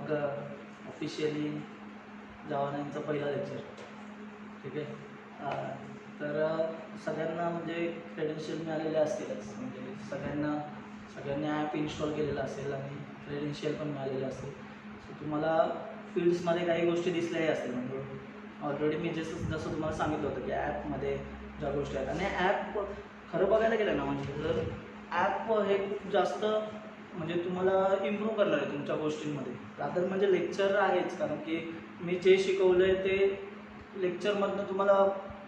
मग ऑफिशियली जावा 9चा पहिला लेक्चर. ठीक आहे. तर सगळ्यांना म्हणजे क्रेडेन्शियल मिळालेले असतीलच, म्हणजे सगळ्यांनी ॲप इन्स्टॉल केलेला असेल आणि क्रेडेन्शियल पण मिळालेले असेल. सो तुम्हाला फील्ड्समध्ये काही गोष्टी दिसल्याही असतील. म्हणजे ऑलरेडी मी जसं तुम्हाला सांगितलं होतं की ॲपमध्ये ज्या गोष्टी आहेत, आणि ॲप खरं बघायला गेलं ना, म्हणजे जर ॲप हे खूप जास्त म्हणजे तुम्हाला इम्प्रूव्ह करणार आहे तुमच्या गोष्टींमध्ये. रादर म्हणजे लेक्चर आहेच, कारण की मी जे शिकवलं आहे ते लेक्चरमधनं तुम्हाला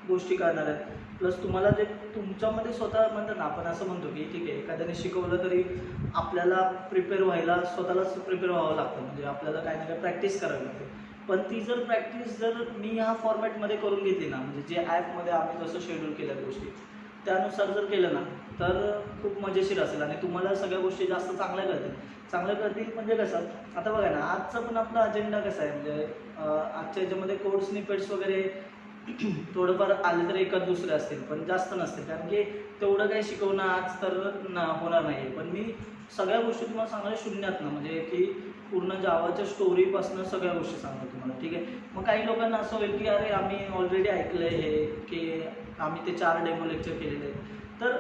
गोष्टी कळणार आहेत. प्लस तुम्हाला जे तुमच्यामध्ये स्वतः म्हणतात ना, आपण असं म्हणतो की ठीक आहे एखाद्याने शिकवलं तरी आपल्याला प्रिपेअर व्हायला स्वतःलाच प्रिपेअर व्हावं लागतं. म्हणजे आपल्याला काही ना काही प्रॅक्टिस करावी लागते. पण ती जर प्रॅक्टिस जर मी ह्या फॉर्मॅटमध्ये करून घेतली ना, म्हणजे जे ॲपमध्ये आम्ही जसं शेड्यूल केल्या गोष्टी त्यानुसार जर केलं ना, तर खूप मजेशीर असेल आणि तुम्हाला सगळ्या गोष्टी जास्त चांगल्या करतील. म्हणजे कसं, आता बघा ना, आजचा पण आपला अजेंडा कसा आहे, म्हणजे आजच्या याच्यामध्ये कोड स्निपेट्स वगैरे थोडंफार आले तर एखाद दुसरे असतील, पण जास्त नसतील, कारण की तेवढं काही शिकवणं आज तर होणार नाही आहे. पण मी सगळ्या गोष्टी तुम्हाला सांगायला शून्यातनं, म्हणजे की पूर्ण जावाच्या स्टोरीपासून सगळ्या गोष्टी सांगतो तुम्हाला. ठीक आहे. मग काही लोकांना असं होईल की अरे आम्ही ऑलरेडी ऐकलं आहे हे, की आम्ही ते 4 डेमो लेक्चर केलेले आहेत. तर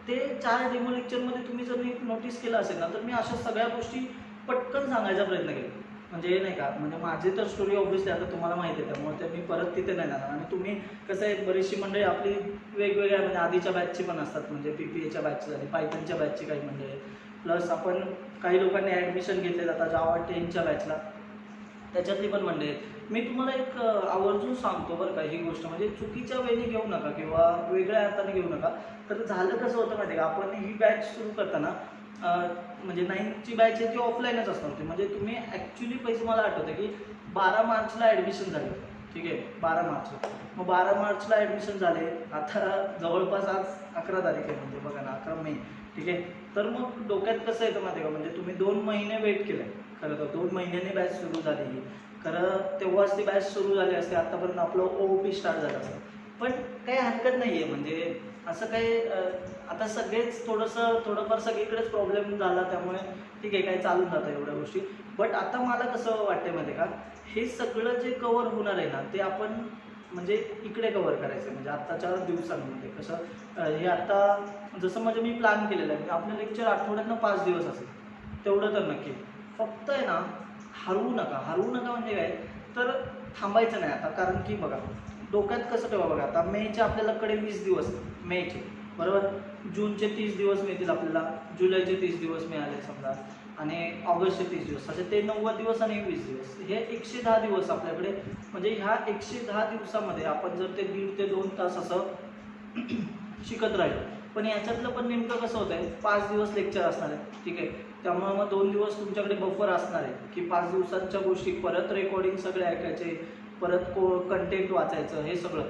ते 4 डेमो लेक्चरमध्ये तुम्ही जर नोटीस केलं असेल ना, तर मी अशा सगळ्या गोष्टी पटकन सांगायचा प्रयत्न केला. म्हणजे नाही का, म्हणजे माझी तर स्टोरी ऑब्व्हियसली आता तुम्हाला माहिती आहे, त्यामुळे ते मी परत तिथे नाही जाणार. आणि तुम्ही कसं आहे, बरीचशी मंडळी आपली वेगवेगळ्या म्हणजे आधीच्या बॅचची पण असतात, म्हणजे PPAच्या बॅचची झाली, पायथनच्या बॅचची काही मंडळी, प्लस आपण काही लोकांनी ॲडमिशन घेतले जातात जावा 10च्या बॅचला, त्याच्यातली पण मंडळी आहेत. मी तुम्हाला एक आवर्जून सांगतो बरं का, ही गोष्ट म्हणजे चुकीच्या वेळी घेऊ नका किंवा वेगळ्या अर्थाने घेऊ नका. तर झालं कसं होतं माहिती आहे का, आपण ही बॅच सुरू करताना म्हणजे 9ची बॅच आहे ती ऑफलाईनच असणार होती. म्हणजे तुम्ही ॲक्च्युली पैसे, मला आठवतं की 12 मार्चला ॲडमिशन झाले. ठीक आहे, 12 मार्चला. मग 12 मार्चला ॲडमिशन झाले, आता जवळपास आज 11 तारीख आहे, म्हणजे बघा ना 11 मे. ठीक आहे. तर मग डोक्यात कसं येतं माहिती आहे का, म्हणजे तुम्ही 2 महिने वेट केलं आहे. खरं तर 2 महिन्यांनी बॅच सुरू झाली. खरं तेव्हाच ती बॅच सुरू झाली असते, आत्तापर्यंत आपलं OOP स्टार्ट झालं असतं. पण काही हरकत नाही आहे, म्हणजे असं काही आता सगळेच थोडंफार सगळीकडेच प्रॉब्लेम झाला, त्यामुळे ठीक आहे काही चालून जातं एवढ्या गोष्टी. बट आता मला कसं वाटतं माहिती आहे का, हे सगळं जे कवर होणार आहे ना, ते आपण म्हणजे इकडे कवर करायचं. म्हणजे आत्ताच्या दिवसांमध्ये कसं हे आता जसं म्हणजे मी प्लॅन केलेलं आहे, आपलं लेक्चर आठवड्यातनं 5 दिवस असेल, तेवढं तर नक्की. फक्त आहे ना, हरवू नका म्हणजे काय, तर थांबायचं नाही आता. कारण की बघा, डोक्यात कसं ठेवा बघा, आता मेचे आपल्याकडे 20 दिवस, मेचे बरोबर, जूनचे 30 दिवस मिळतील आपल्याला, जुलैचे 30 दिवस मिळाले समजा, आणि ऑगस्टचे 30 दिवस, असे ते 90 दिवस आणि 20 दिवस, हे 110 दिवस आपल्याकडे. म्हणजे ह्या 110 दिवसामध्ये आपण जर ते 1.5 ते 2 तास असं शिकत राहिलो. पण याच्यातलं पण नेमकं कसं होतं आहे, 5 दिवस लेक्चर असणार आहे. ठीक आहे. त्यामुळे मग 2 दिवस तुमच्याकडे बफर असणार आहे, की 5 दिवसांच्या गोष्टी परत रेकॉर्डिंग सगळे ऐकायचे, परत कंटेंट वाचायचं, हे सगळं.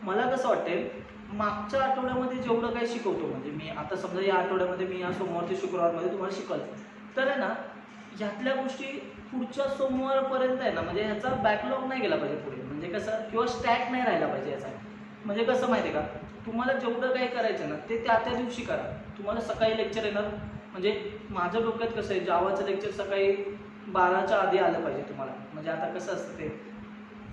मला कसं वाटते, मागच्या आठवड्यामध्ये जेवढं काही शिकवतो, म्हणजे मी आता समजा या आठवड्यामध्ये मी या सोमवार ते शुक्रवारमध्ये तुम्हाला शिकवलं, तर आहे ना ह्यातल्या गोष्टी पुढच्या सोमवारपर्यंत आहे ना, म्हणजे ह्याचा बॅकलॉग नाही गेला पाहिजे पुढे, म्हणजे कसं, किंवा स्टॅक नाही राहिला पाहिजे याचा. म्हणजे कसं माहिती आहे का, तुम्हाला जेवढं काही करायचं ना ते त्या दिवशी करा. तुम्हाला सकाळी लेक्चर येणार, म्हणजे माझ्या डोक्यात कसं आहे, जावाचं लेक्चर सकाळी 12च्या आधी आलं पाहिजे तुम्हाला. म्हणजे आता कसं असतं ते,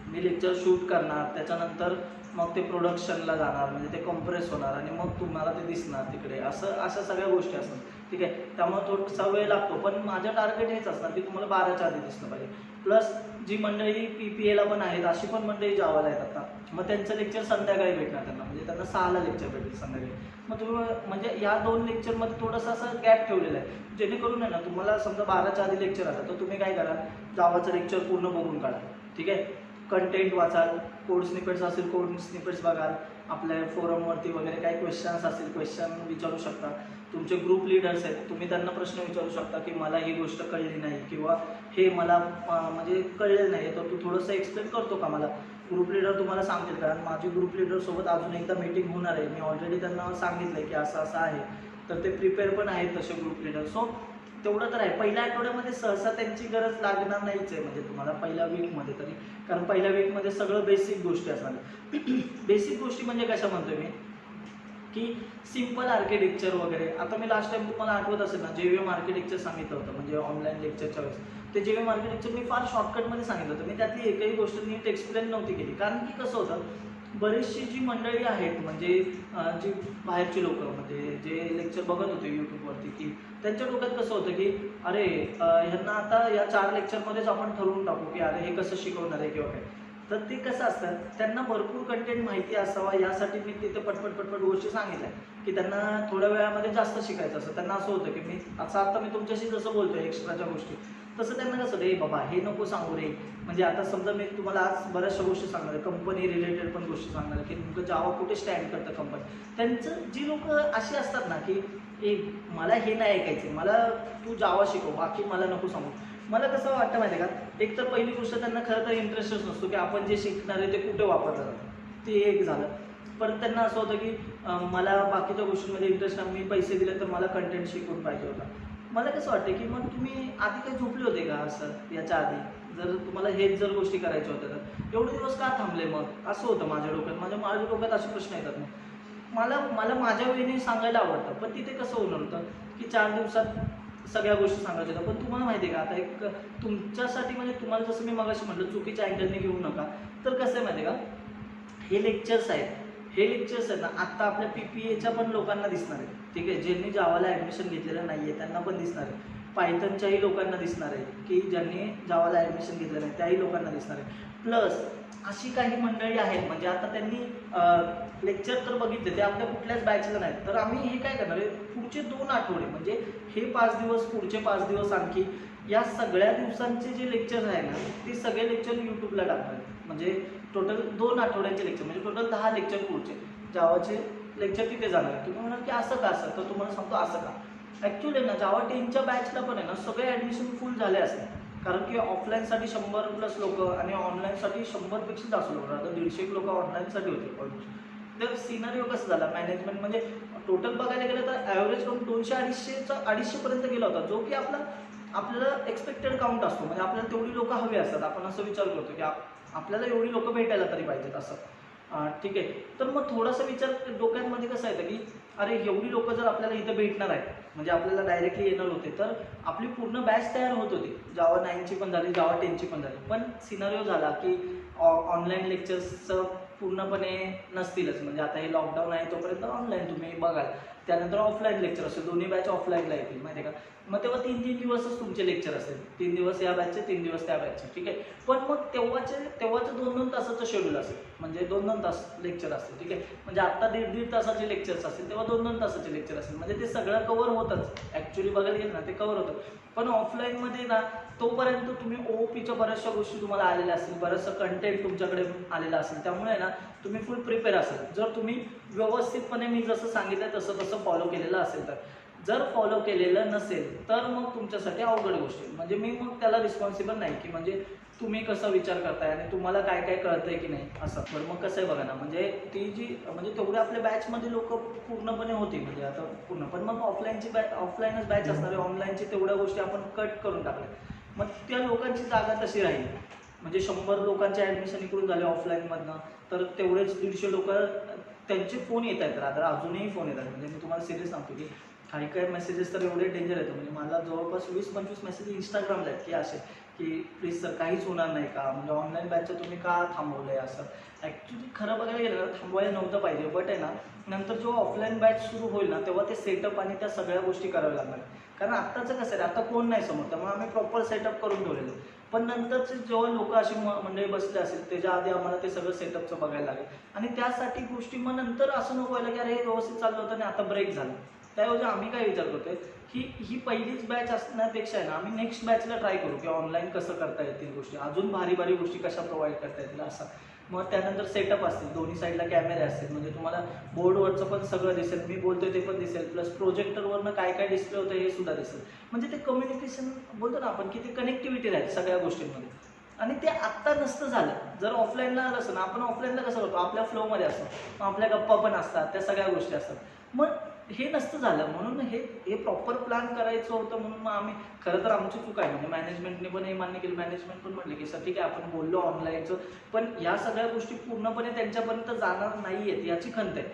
मी लेक्चर शूट करणार, त्याच्यानंतर मग ते प्रोडक्शनला जाणार, म्हणजे ते कम्प्रेस होणार आणि मग तुम्हाला ते दिसणार तिकडे, अशा सगळ्या गोष्टी असतात. ठीक आहे. त्यामुळे थोडासा वेळ लागतो, पण माझं टार्गेट हेच असणार की तुम्हाला 12च्या आधी दिसलं पाहिजे. प्लस जी मंडळी PPAला पण आहेत, अशी पण मंडळी जावाला आहेत आता, मग त्यांचं लेक्चर संध्याकाळी भेटणार त्यांना, म्हणजे त्यांना 6ला लेक्चर भेटेल संध्याकाळी. मग तुम्ही म्हणजे या 2 लेक्चरमध्ये थोडंसं असं गॅप ठेवलेला आहे, जेणेकरून आहे ना, तुम्हाला समजा 12च्या आधी लेक्चर आलं तर तुम्ही काय करा, जावाचं लेक्चर पूर्ण बघून काढा. ठीक आहे. कंटेंट वाचाल, कोड स्निपेट्स असेल कोड स्निपेट्स बघाल, आपल्या फोरमवरती वगैरे काही क्वेश्चन्स असतील क्वेश्चन विचारू शकता. तुमचे ग्रुप लीडर्स आहेत, तुम्ही त्यांना प्रश्न विचारू शकता की मला ही गोष्ट कळली नाही, किंवा हे मला म्हणजे कळलेलं नाही, तर तू थोडंसं एक्सप्लेन करतो का मला. ग्रुप लीडर तुम्हाला सांगतील, कारण माझी ग्रुप लीडरसोबत अजून एकदा मीटिंग होणार आहे. मी ऑलरेडी त्यांना सांगितलं आहे की असं आहे, तर ते प्रिपेअर पण आहेत तसे ग्रुप लीडर. सो तेवढं तर आहे. पहिल्या आठवड्यामध्ये सहसा त्यांची गरज लागणार नाहीच आहे, म्हणजे तुम्हाला पहिल्या वीकमध्ये तरी, कारण पहिल्या वीकमध्ये सगळं बेसिक गोष्टी असणार. बेसिक गोष्टी म्हणजे कशा म्हणतोय मी, की सिम्पल आर्किटेक्चर वगैरे. आता मी लास्ट टाइम तुम्हाला आठवत असेल ना JVM आर्किटेक्चर सांगितलं होतं, म्हणजे ऑनलाईन लेक्चरच्या वेळेस. ते JVM आर्किटेक्चर मी फार शॉर्टकटमध्ये सांगितलं होतं. मी त्यातली एकही गोष्ट नीट एक्सप्लेन नव्हती केली, कारण की कसं होतं, बरीचशी जी मंडळी आहेत, म्हणजे जी बाहेरची लोकं, म्हणजे जे लेक्चर बघत होते यूट्यूबवरती, की त्यांच्या डोक्यात कसं होतं की अरे ह्यांना आता या 4 लेक्चरमध्येच आपण ठरवून टाकू की अरे हे कसं शिकवणार आहे किंवा काय. तर ते कसं असतं, त्यांना भरपूर कंटेंट माहिती असावा यासाठी मी तिथे पटपट गोष्टी सांगितल्या, की त्यांना थोड्या वेळामध्ये जास्त शिकायचं असतं. त्यांना असं होतं की मी असं आता मी तुमच्याशी जसं बोलतोय एक्स्ट्राच्या गोष्टी, तसं त्यांना कसं रे बाबा हे नको सांगू रे. म्हणजे आता समजा मी तुम्हाला आज बऱ्याचशा गोष्टी सांगणार आहे, कंपनी रिलेटेड पण गोष्टी सांगणार आहे, की नेमकं जावा कुठे स्टँड करतं कंपनी. त्यांचं जी लोक अशी असतात ना की मला हे नाही ऐकायचं, मला तू जावा शिकव, बाकी मला नको सांगू. मला कसं वाटतं माहिती आहे का, एक तर पहिली गोष्ट त्यांना खरं तर इंटरेस्टच नसतो की आपण जे शिकणार आहे ते कुठे वापरलं जातं, ते एक झालं. परत त्यांना असं होतं की मला बाकीच्या गोष्टींमध्ये इंटरेस्ट नाही, मी पैसे दिले तर मला कंटेंट शिकून पाहिजे होता. मला कसं वाटतं की मग तुम्ही आधी काही झोपले होते का असं याच्या आधी, जर तुम्हाला हेच जर गोष्टी करायच्या होत्या तर एवढे दिवस का थांबले मग, असं होतं माझ्या डोक्यात. माझ्या डोक्यात असे प्रश्न येतात. मग मला माझ्या वेळेने सांगायला आवडतं, पण तिथे कसं होणार होतं की 4 दिवसात सगळ्या गोष्टी सांगायच्या होत्या. पण तुम्हाला माहिती आहे का, आता एक तुमच्यासाठी, म्हणजे तुम्हाला जसं मी मगाशी म्हटलं चुकीच्या अँगलने घेऊ नका. तर कसं आहे माहिती आहे का, हे लेक्चर्स आहेत, हे लेक्चर्स आहेत ना आत्ता आपल्या PPAच्या पण लोकांना दिसणार आहे. ठीक आहे, ज्यांनी जावाला ॲडमिशन घेतलेलं नाही आहे त्यांना पण दिसणार आहे. पायथनच्याही लोकांना दिसणार आहे, की ज्यांनी जावाला ॲडमिशन घेतलं नाही त्याही लोकांना दिसणार आहे. प्लस अशी काही मंडळी आहेत, म्हणजे आता त्यांनी लेक्चर तर बघितले, ते आपल्या कुठल्याच बॅचला नाहीत. तर आम्ही हे काय करणार आहे, पुढचे 2 आठवडे, म्हणजे हे 5 दिवस, पुढचे 5 दिवस आणखी, या सगळ्या दिवसांचे जे लेक्चर्स आहे ना ते सगळे लेक्चर यूट्यूबला टाकणार आहे. म्हणजे टोटल 2 आठवड्यांचे लेक्चर, म्हणजे टोटल 10 लेक्चर पुढचे जावाचे लेक्चर तिथे जाणार आहे. तुम्ही म्हणाल की असं का, असं तर तुम्हाला सांगतो असं का. ॲक्च्युली ना जावा 10च्या बॅचला पण आहे ना सगळे ॲडमिशन फुल झाले असते, कारण की ऑफलाईनसाठी 100+ लोक आणि ऑनलाईनसाठी 100पेक्षा जास्त लोक, आता 150 लोक ऑनलाईनसाठी होते ऑलमोस्ट. तर सिनारिओ कसं झाला, मॅनेजमेंट म्हणजे टोटल बघायला गेलं तर ॲव्हरेज करून 200-250पर्यंत गेला होता, जो की आपल्याला एक्सपेक्टेड काउंट असतो. म्हणजे आपल्याला तेवढी लोक हवी असतात, आपण असं विचार करतो की आपल्याला एवढी लोक भेटायला तरी पाहिजेत असं. ठीक आहे, तर मग थोडासा विचार डोक्यामध्ये कसं येतं की अरे एवढी लोक जर आपल्याला इथं भेटणार आहेत, म्हणजे आपल्याला डायरेक्टली येणार होते, तर आपली पूर्ण बॅच तयार होत होती. जावा 9ची पण झाली, जावा 10ची पण झाली. पण सिनारिओ झाला की ऑनलाईन लेक्चर्सचं पूर्णपणे नसतीलच. म्हणजे आता हे लॉकडाऊन आहे तोपर्यंत ऑनलाईन तुम्ही बघाल, त्यानंतर ऑफलाईन लेक्चर असेल, दोन्ही बॅच ऑफलाईनला येतील माहिती आहे का. मग तेव्हा 3 दिवसच तुमचे लेक्चर असेल, 3 दिवस या बॅचचे, 3 दिवस त्या बॅचचे. ठीक आहे, पण मग तेव्हाचं 2-2 तासाचं शेड्यूल असेल, म्हणजे 2-2 तास लेक्चर असतील. ठीक आहे, म्हणजे आत्ता 1.5 तासाचे लेक्चर्स असतील, तेव्हा 2-2 तासाचे लेक्चर असेल. म्हणजे ते सगळं कव्हर होतंच, ॲक्च्युली बघायला गेलं ना ते कव्हर होतं. पण ऑफलाईनमध्ये ना तोपर्यंत तुम्ही OOPच्या बऱ्याचशा गोष्टी तुम्हाला आलेल्या असतील, बरंचसं कंटेंट तुमच्याकडे आलेलं असेल, त्यामुळे ना तुम्ही फुल प्रिपेअर असाल, जर तुम्ही व्यवस्थितपणे मी जसं सांगितलं तसं फॉलो केलेलं असेल तर. जर फॉलो केलेलं नसेल तर मग तुमच्यासाठी अवघड गोष्ट आहे. म्हणजे मी मग त्याला रिस्पॉन्सिबल नाही, की म्हणजे तुम्ही कसा विचार करताय आणि तुम्हाला काय काय कळतंय की नाही असं. बरं मग कसं आहे बघा ना, म्हणजे ती जी म्हणजे तेवढे आपल्या बॅचमध्ये लोक पूर्णपणे होती, म्हणजे आता पूर्ण. पण मग ऑफलाईनच बॅच असणार आहे, ऑनलाईनची तेवढ्या गोष्टी आपण कट करून टाकल्या. मग त्या लोकांची जागा तशी राहील. म्हणजे 100 लोकांचे ॲडमिशन इकडून झाले ऑफलाईनमधनं, तर तेवढेच 150 लोक त्यांचे फोन येत आहेत, रादर अजूनही फोन येतात. म्हणजे मी तुम्हाला सिरियस सांगतो की काही मेसेजेस तर एवढे डेंजर येतं. म्हणजे मला जवळपास 20-25 मेसेज इंस्टाग्रामला आहेत की असे की प्लीज सर काहीच होणार नाही का, म्हणजे ऑनलाईन बॅचचं तुम्ही का थांबवलं आहे असं. ॲक्च्युली खरं बघायला गेलं ना थांबवायला नव्हतं पाहिजे, बट आहे ना नंतर जेव्हा ऑफलाईन बॅच सुरू होईल ना तेव्हा ते सेटअप आणि त्या सगळ्या गोष्टी कराव्या लागणार. कारण आत्ताचं कसं आहे, आता कोण नाही समोर, त्यामुळे आम्ही प्रॉपर सेटअप करून ठेवलेलं. पण नंतरचे जेव्हा लोक अशी मंडळी बसले असेल त्याच्या आधी आम्हाला ते सगळं सेटअपचं बघायला लागेल. आणि त्यासाठी गोष्टी मग नंतर असं नको व्हायला की अरे हे व्यवस्थित चाललं होतं आणि आता ब्रेक झालं. त्याऐवजी आम्ही काय विचार करतोय की ही पहिलीच बॅच असण्यापेक्षा आहे ना आम्ही नेक्स्ट बॅचला ट्राय करू की ऑनलाईन कसं करता येतील गोष्टी, अजून भारी गोष्टी कशा प्रोव्हाइड करता येतील असं. मग त्यानंतर सेटअप असतील, दोन्ही साईडला कॅमेरे असतील, म्हणजे तुम्हाला बोर्डवरचं पण सगळं दिसेल, मी बोलतोय ते पण दिसेल, प्लस प्रोजेक्टरवरनं काय काय डिस्प्ले होतं हे सुद्धा दिसेल. म्हणजे ते कम्युनिकेशन बोलतो ना आपण की ते कनेक्टिव्हिटी राहील सगळ्या गोष्टींमध्ये. आणि ते आत्ता नसतं झालं. जर ऑफलाईनला असं ना, आपण ऑफलाईनला कसं करतो आपल्या फ्लोमध्ये असतो, मग आपल्या गप्पा पण असतात, त्या सगळ्या गोष्टी असतात. मग हे नसतं झालं, म्हणून हे प्रॉपर प्लॅन करायचं होतं. म्हणून मग आम्ही, खरं तर आमची चूक आहे, म्हणजे मॅनेजमेंटने पण हे मान्य केलं. मॅनेजमेंट पण म्हटलं की सर ठीक आहे आपण बोललो ऑनलाईनचं, पण या सगळ्या गोष्टी पूर्णपणे त्यांच्यापर्यंत जाणार नाही आहेत याची खंत आहे.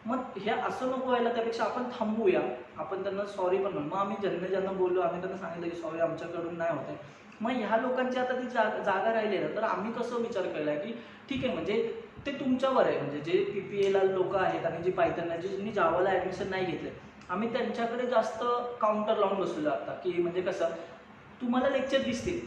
मग हे असं नको व्हायला, त्यापेक्षा आपण थांबूया, आपण त्यांना सॉरी पण म्हणू. मग आम्ही ज्यांना बोललो, आम्ही त्यांना सांगितलं की सॉरी आमच्याकडून नाही होते. मग ह्या लोकांची आता ती जागा राहिली ना, तर आम्ही कसं विचार केला की ठीक आहे, म्हणजे ते तुमच्यावर आहे, म्हणजे जे PPAला लोक आहेत आणि जे पायथनला ज्यांनी जावाला ॲडमिशन नाही घेतले, आम्ही त्यांच्याकडे जास्त काउंटर लावून बसलेलो आता, की म्हणजे कसं तुम्हाला लेक्चर दिसतील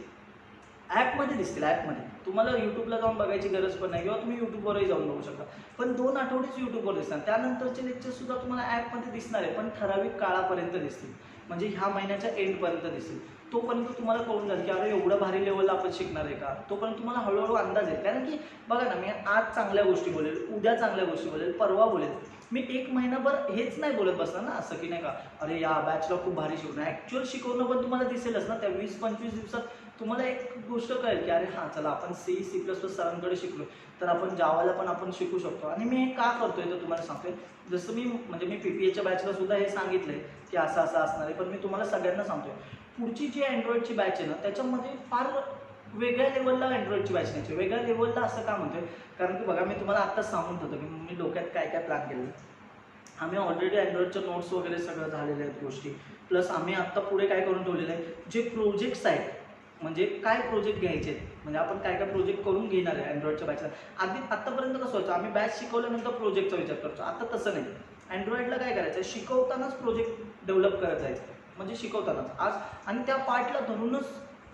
ॲपमध्ये, दिसतील ॲपमध्ये, तुम्हाला यूट्यूबला जाऊन बघायची गरज पण नाही, किंवा तुम्ही यूट्यूबवरही जाऊन बघू शकता. पण 2 आठवडेच यूट्यूबवर दिसणार, त्यानंतरचे लेक्चरसुद्धा तुम्हाला ॲपमध्ये दिसणार आहे, पण ठराविक काळापर्यंत दिसतील, म्हणजे ह्या महिन्याच्या एंडपर्यंत दिसतील. तोपर्यंत तुम्हाला कळून जाईल की अरे एवढं भारी लेवलला आपण शिकणार आहे का. तोपर्यंत तुम्हाला हळूहळू अंदाज येईल. कारण की बघा ना, मी आज चांगल्या गोष्टी बोलेल, उद्या चांगल्या गोष्टी बोलेल, परवा बोलेल, मी एक महिनाभर हेच नाही बोलत बसणार ना, असं की नाही का अरे या बॅचला खूप भारी शिकवणं. ॲक्च्युअल शिकवणं पण तुम्हाला दिसेलच ना, त्या 20-25 दिवसात तुम्हाला एक गोष्ट कळेल की अरे हां चला आपण C++ सरांकडे शिकलो, तर आपण जावाला पण आपण शिकू शकतो. आणि मी हे का करतोय तर तुम्हाला सांगतोय, जसं मी PPAच्या बॅचला सुद्धा हे सांगितलंय की असं असं असणार आहे, पण मी तुम्हाला सगळ्यांना सांगतोय पुढची जी अँड्रॉइडची बॅच आहे ना, त्याच्यामध्ये फार वेगळ्या लेवलला अँड्रॉइडची बॅच न्यायची. वेगळ्या लेवलला असं का म्हणतोय, कारण की बघा मी तुम्हाला आत्ताच सांगून होतो की मी डोक्यात काय काय प्लॅन केलं. आम्ही ऑलरेडी अँड्रॉइडच्या नोट्स वगैरे सगळं झालेल्या आहेत गोष्टी, प्लस आम्ही आत्ता पुढे काय करून ठेवलेलं आहे, जे प्रोजेक्ट्स आहेत, म्हणजे काय प्रोजेक्ट घ्यायचे आहेत, म्हणजे आपण काय काय प्रोजेक्ट करून घेणार आहे अँड्रॉइडच्या बॅचला. आत्तापर्यंत कसं व्हायचं, आम्ही बॅच शिकवल्यानंतर प्रोजेक्टचा विचार करतो. आता तसं नाही, अँड्रॉइडला काय करायचं आहे, शिकवतानाच प्रोजेक्ट डेव्हलप करत जायचं, म्हणजे शिकवतानाच आज, आणि त्या पार्टला धरूनच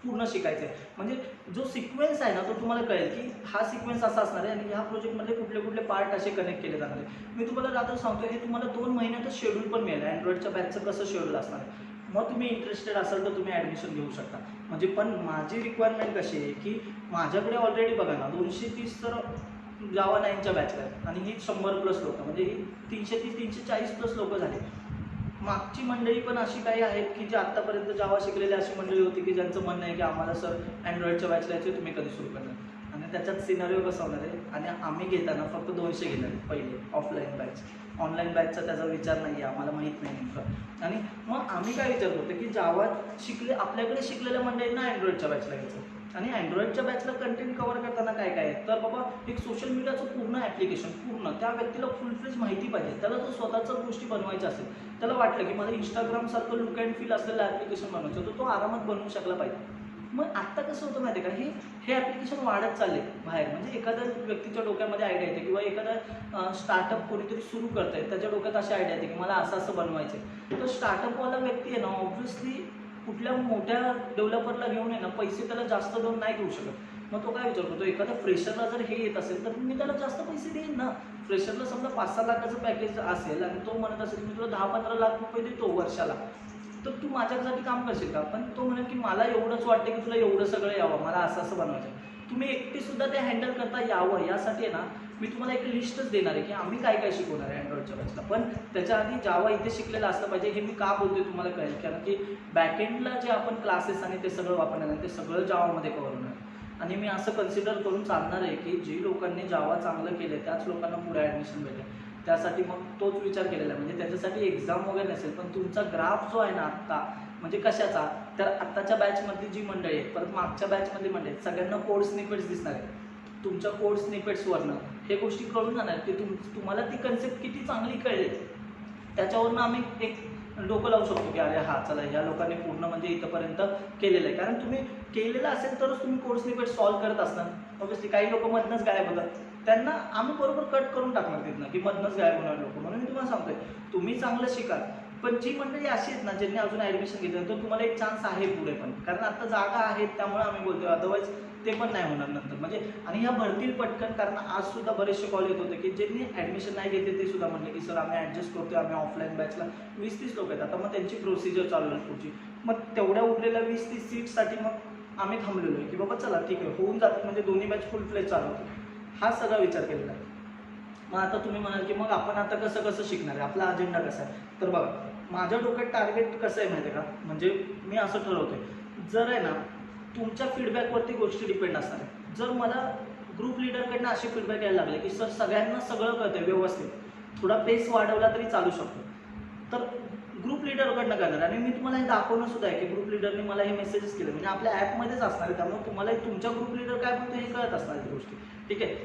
पूर्ण शिकायचं आहे. म्हणजे जो सिक्वेन्स आहे ना, तो तुम्हाला कळेल की हा सिक्वेन्स असा असणार आहे आणि ह्या प्रोजेक्टमध्ये कुठले कुठले पार्ट असे कनेक्ट केले जाणार आहे. मी तुम्हाला रात्र सांगतो, हे तुम्हाला 2 महिन्यातच शेड्यूल पण मिळेल अँड्रॉइडच्या बॅचचं कसं शेड्यूल असणार आहे. मग तुम्ही इंटरेस्टेड असाल तर तुम्ही ॲडमिशन घेऊ शकता. म्हणजे पण माझी रिक्वायरमेंट कशी आहे की माझ्याकडे ऑलरेडी बघा ना 230 तर जावा 9च्या बॅचला आहेत, आणि ही 100+ लोकं, म्हणजे ही 330-340+ लोकं झाली. मागची मंडळी पण अशी काही आहेत की जे आत्तापर्यंत जावा शिकलेली अशी मंडळी होती की ज्यांचं म्हणणं आहे की आम्हाला सर अँड्रॉइडच्या बॅचला यायचे, तुम्ही कधी सुरू करणार. आणि त्याच्यात सिनारिओ कसा होणार आहे, आणि आम्ही घेताना फक्त 200 घेणार आहे पहिले ऑफलाईन बॅच, ऑनलाईन बॅचचा त्याचा विचार नाही आहे, आम्हाला माहीत नाही नेमकं. आणि मग आम्ही काय विचार करतो की जावा आपल्याकडे शिकलेल्या मंडळींना अँड्रॉइडच्या बॅचला घ्यायचं. आणि अँड्रॉइडच्या बॅचला कंटेंट कव्हर करताना काय काय आहे, तर बाबा एक सोशल मीडियाचं पूर्ण ॲप्लिकेशन, पूर्ण त्या व्यक्तीला फुल फ्लेज माहिती पाहिजे. त्याला जर स्वतःच्या गोष्टी बनवायच्या असेल, त्याला वाटलं की मला इंस्टाग्रामसारखं लुक अँड फील असलेलं ॲप्लिकेशन बनवायचं, तर तो आरामात बनवू शकला पाहिजे. मग आत्ता कसं होतं माहिती आहे का, हे ॲप्लिकेशन वाढत चालले बाहेर. म्हणजे एखाद्या व्यक्तीच्या डोक्यामध्ये आयडिया येते, किंवा एखादा स्टार्टअप कोणीतरी सुरू करत आहे, त्याच्या डोक्यात अशी आयडिया येते की मला असं असं बनवायचं आहे. तर स्टार्टअपवाला व्यक्ती आहे ना, ऑब्व्हियसली कुठल्या मोठ्या डेव्हलपरला घेऊन आहे ना, पैसे त्याला जास्त देऊन नाही घेऊ शकत. मग तो काय विचार करतो, एखाद्या फ्रेशरला जर हे येत असेल तर मी त्याला जास्त पैसे देईन ना. फ्रेशरला समजा 5-6 लाखाचं पॅकेज असेल आणि तो म्हणत असेल मी तुला 10-15 लाख रुपये देतो वर्षाला, तर तू माझ्यासाठी काम करशील का. पण तो म्हणेल की मला एवढंच वाटतं की तुला एवढं सगळं यावं, मला असं असं बनवायचं. तुम्ही एकटीसुद्धा ते हँडल करता यावं यासाठी आहे ना, मी तुम्हाला एक लिस्टच देणार आहे की आम्ही काय काय शिकवणार आहे अँड्रॉइडच्या बॅचला. पण त्याच्या आधी जावा इथे शिकलेलं असलं पाहिजे. हे मी का बोलतोय तुम्हाला कळेल, कारण की बॅकएंडला जे आपण क्लासेस आणि ते सगळं वापरणार आहे ते सगळं जावामध्ये कव्हर होणार. आणि मी असं कन्सिडर करून चालणार आहे की जी लोकांनी जावा चांगलं केलं त्याच लोकांना पुढे ॲडमिशन भेटेल. त्यासाठी मग तोच विचार केलेला आहे. म्हणजे त्याच्यासाठी एक्झाम वगैरे नसेल, पण तुमचा ग्राफ जो आहे ना आत्ता, म्हणजे कशाचा, तर आत्ताच्या बॅचमधली जी मंडळी आहेत, परत मागच्या बॅचमधली मंडळी आहेत, सगळ्यांना कोड स्निपेट्स दिसणार आहेत. तुमच्या कोड स्निपेट्सवरनं हे गोष्टी कळून जाणार की तुम्हाला ती कन्सेप्ट किती चांगली कळली, त्याच्यावरनं आम्ही एक डोकं लावू शकतो की अरे हा चला ह्या लोकांनी पूर्ण म्हणजे इथंपर्यंत केलेलं आहे. कारण तुम्ही केलेलं असेल तरच तुम्ही कोड स्निपेट सॉल्व्ह करत असणार. ऑब्व्हियसली काही लोक मधनंच गायब होतात, त्यांना आम्ही बरोबर कट करून टाकणार तिथनं की मधनंच गायब होणार लोक. म्हणून मी तुम्हाला सांगतोय तुम्ही चांगलं शिका. पण जी मंडळी अशी आहेत ना ज्यांनी अजून ॲडमिशन घेतलं, तर तुम्हाला एक चान्स आहे पुढे पण, कारण आता जागा आहेत त्यामुळे आम्ही बोलतोय, अदरवाईज ते पण नाही होणार नंतर. म्हणजे आणि ह्या भरतील पटकन, कारण आज सुद्धा बरेचसे कॉल येत होते की ज्यांनी ॲडमिशन नाही घेतले ते सुद्धा म्हणले की सर आम्ही ॲडजस्ट करतोय, आम्ही ऑफलाईन बॅचला 20-30 लोक आहेत. आता मग त्यांची प्रोसिजर चालू आहे पुढची. मग तेवढ्या उरलेल्या 20-30 सीटसाठी मग आम्ही थांबलेलो आहे की बाबा चला ठीक आहे होऊन जातं, म्हणजे दोन्ही बॅच फुल फ्लेज चालू होते. हा सगळा विचार केलेला आहे. मग आता तुम्ही म्हणाल की मग आपण आता कसं कसं शिकणार आहे, आपला अजेंडा कसा आहे. तर बघा माझ्या डोक्यात टार्गेट कसं आहे माहिती आहे का, म्हणजे मी असं ठरवतोय, जर आहे ना तुमच्या फीडबॅकवरती गोष्टी डिपेंड असणार आहे. जर मला ग्रुप लिडरकडनं असे फीडबॅक यायला लागले की सर सगळ्यांना सगळं कळतंय व्यवस्थित, थोडा पेस वाढवला तरी चालू शकतो, तर ग्रुप लिडरकडनं करणार. आणि मी तुम्हाला हे दाखवणं सुद्धा आहे की ग्रुप लिडरने मला हे मेसेजेस केले, म्हणजे आपल्या ॲपमध्येच असणार आहे, त्यामुळे तुम्हाला तुमच्या ग्रुप लिडर काय बोलतो हे कळत असणार आहे गोष्टी. ठीक आहे.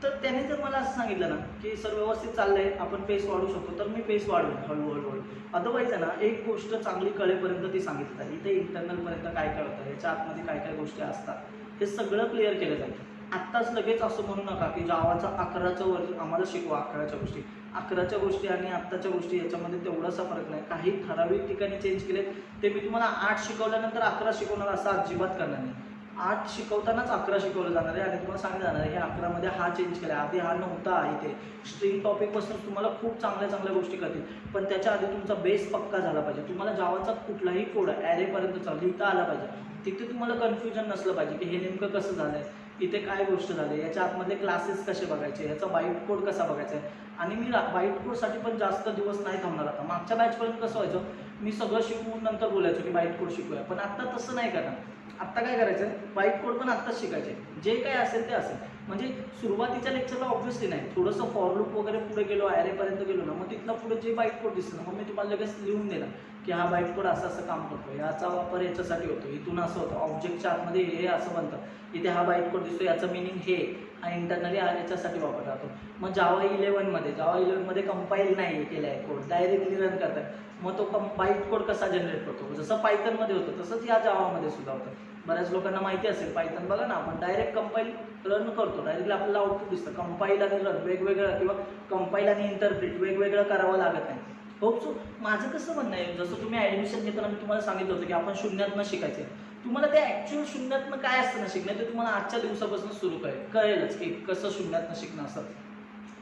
तर त्याने जर मला असं सांगितलं ना की सर व्यवस्थित चाललंय, आपण पेस वाढवू शकतो, तर मी पेस वाढवेन हळूहळू. अदरवाईज आहे ना, एक गोष्ट चांगली कळेपर्यंत ती सांगितलं जाईल. इथे इंटरनलपर्यंत काय काय होतं, याच्या आतमध्ये काय काय गोष्टी असतात, हे सगळं क्लिअर केलं जाईल. आत्ताच लगेच असं म्हणू नका की जावाचा 11च्या वर आम्हाला शिकवा, 11च्या गोष्टी. 11च्या गोष्टी आणि आत्ताच्या गोष्टी याच्यामध्ये तेवढासा फरक नाही. काही ठराविक ठिकाणी चेंज केले, ते मी तुम्हाला 8 शिकवल्यानंतर 11 शिकवणार असं अजिबात करणार नाही. 8 शिकवतानाच 11 शिकवलं जाणार आहे आणि तुम्हाला सांगितलं जाणार आहे हे 11मध्ये हा चेंज केला, आधी हा नव्हता. इथे स्ट्रिंग टॉपिकपासून तुम्हाला खूप चांगल्या चांगल्या गोष्टी करतील, पण त्याच्या आधी तुमचा बेस पक्का झाला पाहिजे. तुम्हाला जावाचा कुठलाही कोड ॲरेपर्यंतचा लिहिता आला पाहिजे. तिथे तुम्हाला कन्फ्युजन नसलं पाहिजे की हे नेमकं कसं झालं आहे, इथे काय गोष्ट झाली, याच्या आतमध्ये क्लासेस कसे बघायचे, याचा बाईट कोड कसा बघायचा आहे. आणि मी बाईट कोडसाठी पण जास्त दिवस नाही थांबणार आता. मागच्या बॅचपर्यंत कसं व्हायचं, मी सगळं शिकवून नंतर बोलायचो की बाईट कोड शिकूया, पण आत्ता तसं नाही करणार. आत्ता काय करायचं, बाईट कोड पण आत्ताच शिकायचे, जे काय असेल ते असेल. म्हणजे सुरुवातीच्या लेक्चरला ऑब्व्हियसली नाही, थोडंसं फॉर लूप वगैरे पुढे गेलो, ॲरेपर्यंत गेलो ना, मग तिथला पुढे जे बाईट कोड दिसतं ना, मग मी तुम्हाला लगेच लिहून देणार की हा बाईट कोड असं असं काम करतो, याचा वापर याच्यासाठी होतो, इथून असं होतं, ऑब्जेक्टच्या आतमध्ये हे असं बनतं, इथे हा बाईट कोड दिसतो, याचं मिनिंग हे, हा इंटरनली याच्यासाठी वापरला जातो. मग जावा 11मध्ये कंपाईल नाही केलं आहे कोड, डायरेक्टली रन करतात. मग तो बाईट कोड कसा जनरेट करतो, जसं पायथनमध्ये होतं तसंच या जावामध्ये सुद्धा होतं. बऱ्याच लोकांना माहिती असेल, पायथन बघा ना, आपण डायरेक्ट कंपाईल रन करतो, डायरेक्टली आपल्याला आउटपुट दिसतं. कंपाईल आणि रन वेगवेगळं, किंवा कंपाईल आणि इंटरप्रिट वेगवेगळं करावं लागत नाही. होप सो माझं कसं म्हणणं आहे, जसं तुम्ही ॲडमिशन घेताना मी तुम्हाला सांगितलं होतं की आपण शून्यातनं शिकायचं आहे. तुम्हाला ते ॲक्च्युअल शून्यातनं काय असतं ना शिकणं, ते तुम्हाला आजच्या दिवसापासून सुरू कळेलच की कसं शून्यातनं शिकणं असतं.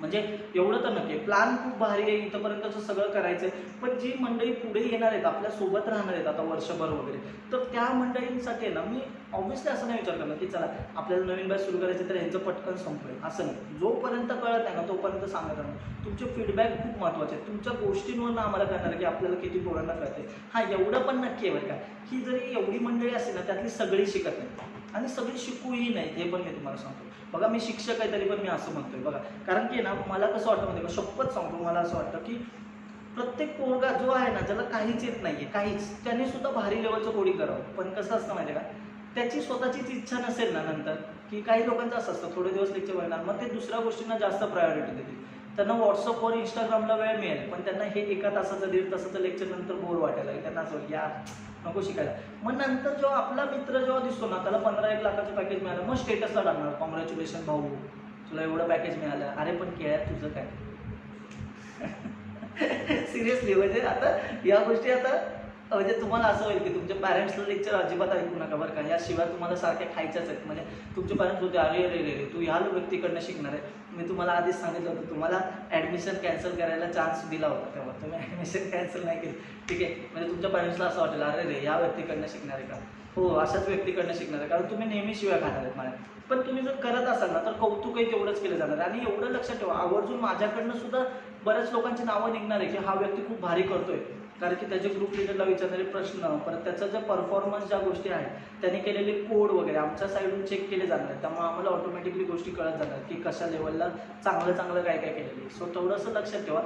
म्हणजे एवढं तर नक्की प्लॅन खूप भारी आहे, इथंपर्यंतचं सगळं करायचं आहे. पण जी मंडळी पुढे येणार आहेत, आपल्यासोबत राहणार आहेत आता वर्षभर वगैरे, तर त्या मंडळींसाठी ना मी ऑब्व्हियसली असं नाही विचार करणार की चला आपल्याला नवीन बॅच सुरू करायचं तर ह्यांचं पटकन संपवेल, असं नाही. जोपर्यंत कळत नाही ना तोपर्यंत सांगत राहणार. तुमचे फीडबॅक खूप महत्त्वाचे आहेत. तुमच्या गोष्टींवरून आम्हाला कळणार की आपल्याला किती पोरांना कळते. हां, एवढं पण नक्की आहे बरं का, की जरी एवढी मंडळी असेल ना, त्यातली सगळी शिकत नाही आणि सगळी शिकूही नाही, हे पण मी तुम्हाला सांगतो. बघा, मी शिक्षक आहे तरी पण मी असं म्हणतोय बघा, कारण की ना मला कसं वाटतं म्हणजे शपथ सांगतो, मला असं वाटतं की प्रत्येक पोरगा जो आहे ना, ज्याला काहीच येत नाहीये, काहीच, त्याने सुद्धा भारी लेवलचं कोडिंग करावं. पण कसं असतं माहिती आहे का, त्याची स्वतःचीच इच्छा नसेल ना नंतर, की काही लोकांचं असं असतं थोडे दिवस लेक्चर मिळणार, मग ते दुसऱ्या गोष्टींना जास्त प्रायोरिटी देतील. त्यांना व्हॉट्सअपवर इंस्टाग्रामला वेळ मिळेल, पण त्यांना हे 1 तासाचं 1.5 तासाचं लेक्चर नंतर बोर वाटायला लागेल. त्यांना असं या नको शिकायला. मग नंतर जेव्हा आपला मित्र जेव्हा दिसतो ना, त्याला 15-1 लाखाचं पॅकेज मिळालं, मग स्टेटसला टाकणार कॉंग्रॅच्युलेशन भाऊ, तुला एवढं पॅकेज मिळालं. अरे पण केळ्यात तुझं काय. सिरियसली म्हणजे आता या गोष्टी आता म्हणजे तुम्हाला असं होईल की तुमच्या पॅरेंट्सला लेक्चर अजिबात ऐकू नका बरं का, याशिवाय तुम्हाला सारख्या खायच्याच आहेत. म्हणजे तुमचे पॅरेंट्स होते अरे रे रे रे तू ह्या व्यक्तीकडनं शिकणार आहे. मी तुम्हाला आधीच सांगितलं होतं, तुम्हाला ॲडमिशन कॅन्सल करायला चान्स दिला होता, तेव्हा तुम्ही ॲडमिशन कॅन्सल नाही केली. ठीक आहे, म्हणजे तुमच्या पॅरेंट्सला असं वाटेल अरे रे या व्यक्तीकडनं शिकणार आहे का, हो अशाच व्यक्तीकडनं शिकणार आहे, कारण तुम्ही नेहमी शिवाय खाणार आहेत मला. पण तुम्ही जर करत असाल ना तर कौतुकही तेवढंच केलं जाणार. आणि एवढं लक्षात ठेवा, आवर्जून माझ्याकडनं सुद्धा बऱ्याच लोकांची नावं निघणार आहे की हा व्यक्ती खूप भारी करतोय, कारण की त्याचे ग्रुप लिडरला विचारणारे प्रश्न, परत त्याचा जे परफॉर्मन्स ज्या गोष्टी आहेत, त्याने केलेले कोड वगैरे आमच्या साईडून चेक केले जाणार आहेत. त्यामुळे आम्हाला ऑटोमॅटिकली गोष्टी कळत जाणार की कशा लेवलला चांगलं काय काय केलेलं. सो थोडंसं लक्षात ठेवा.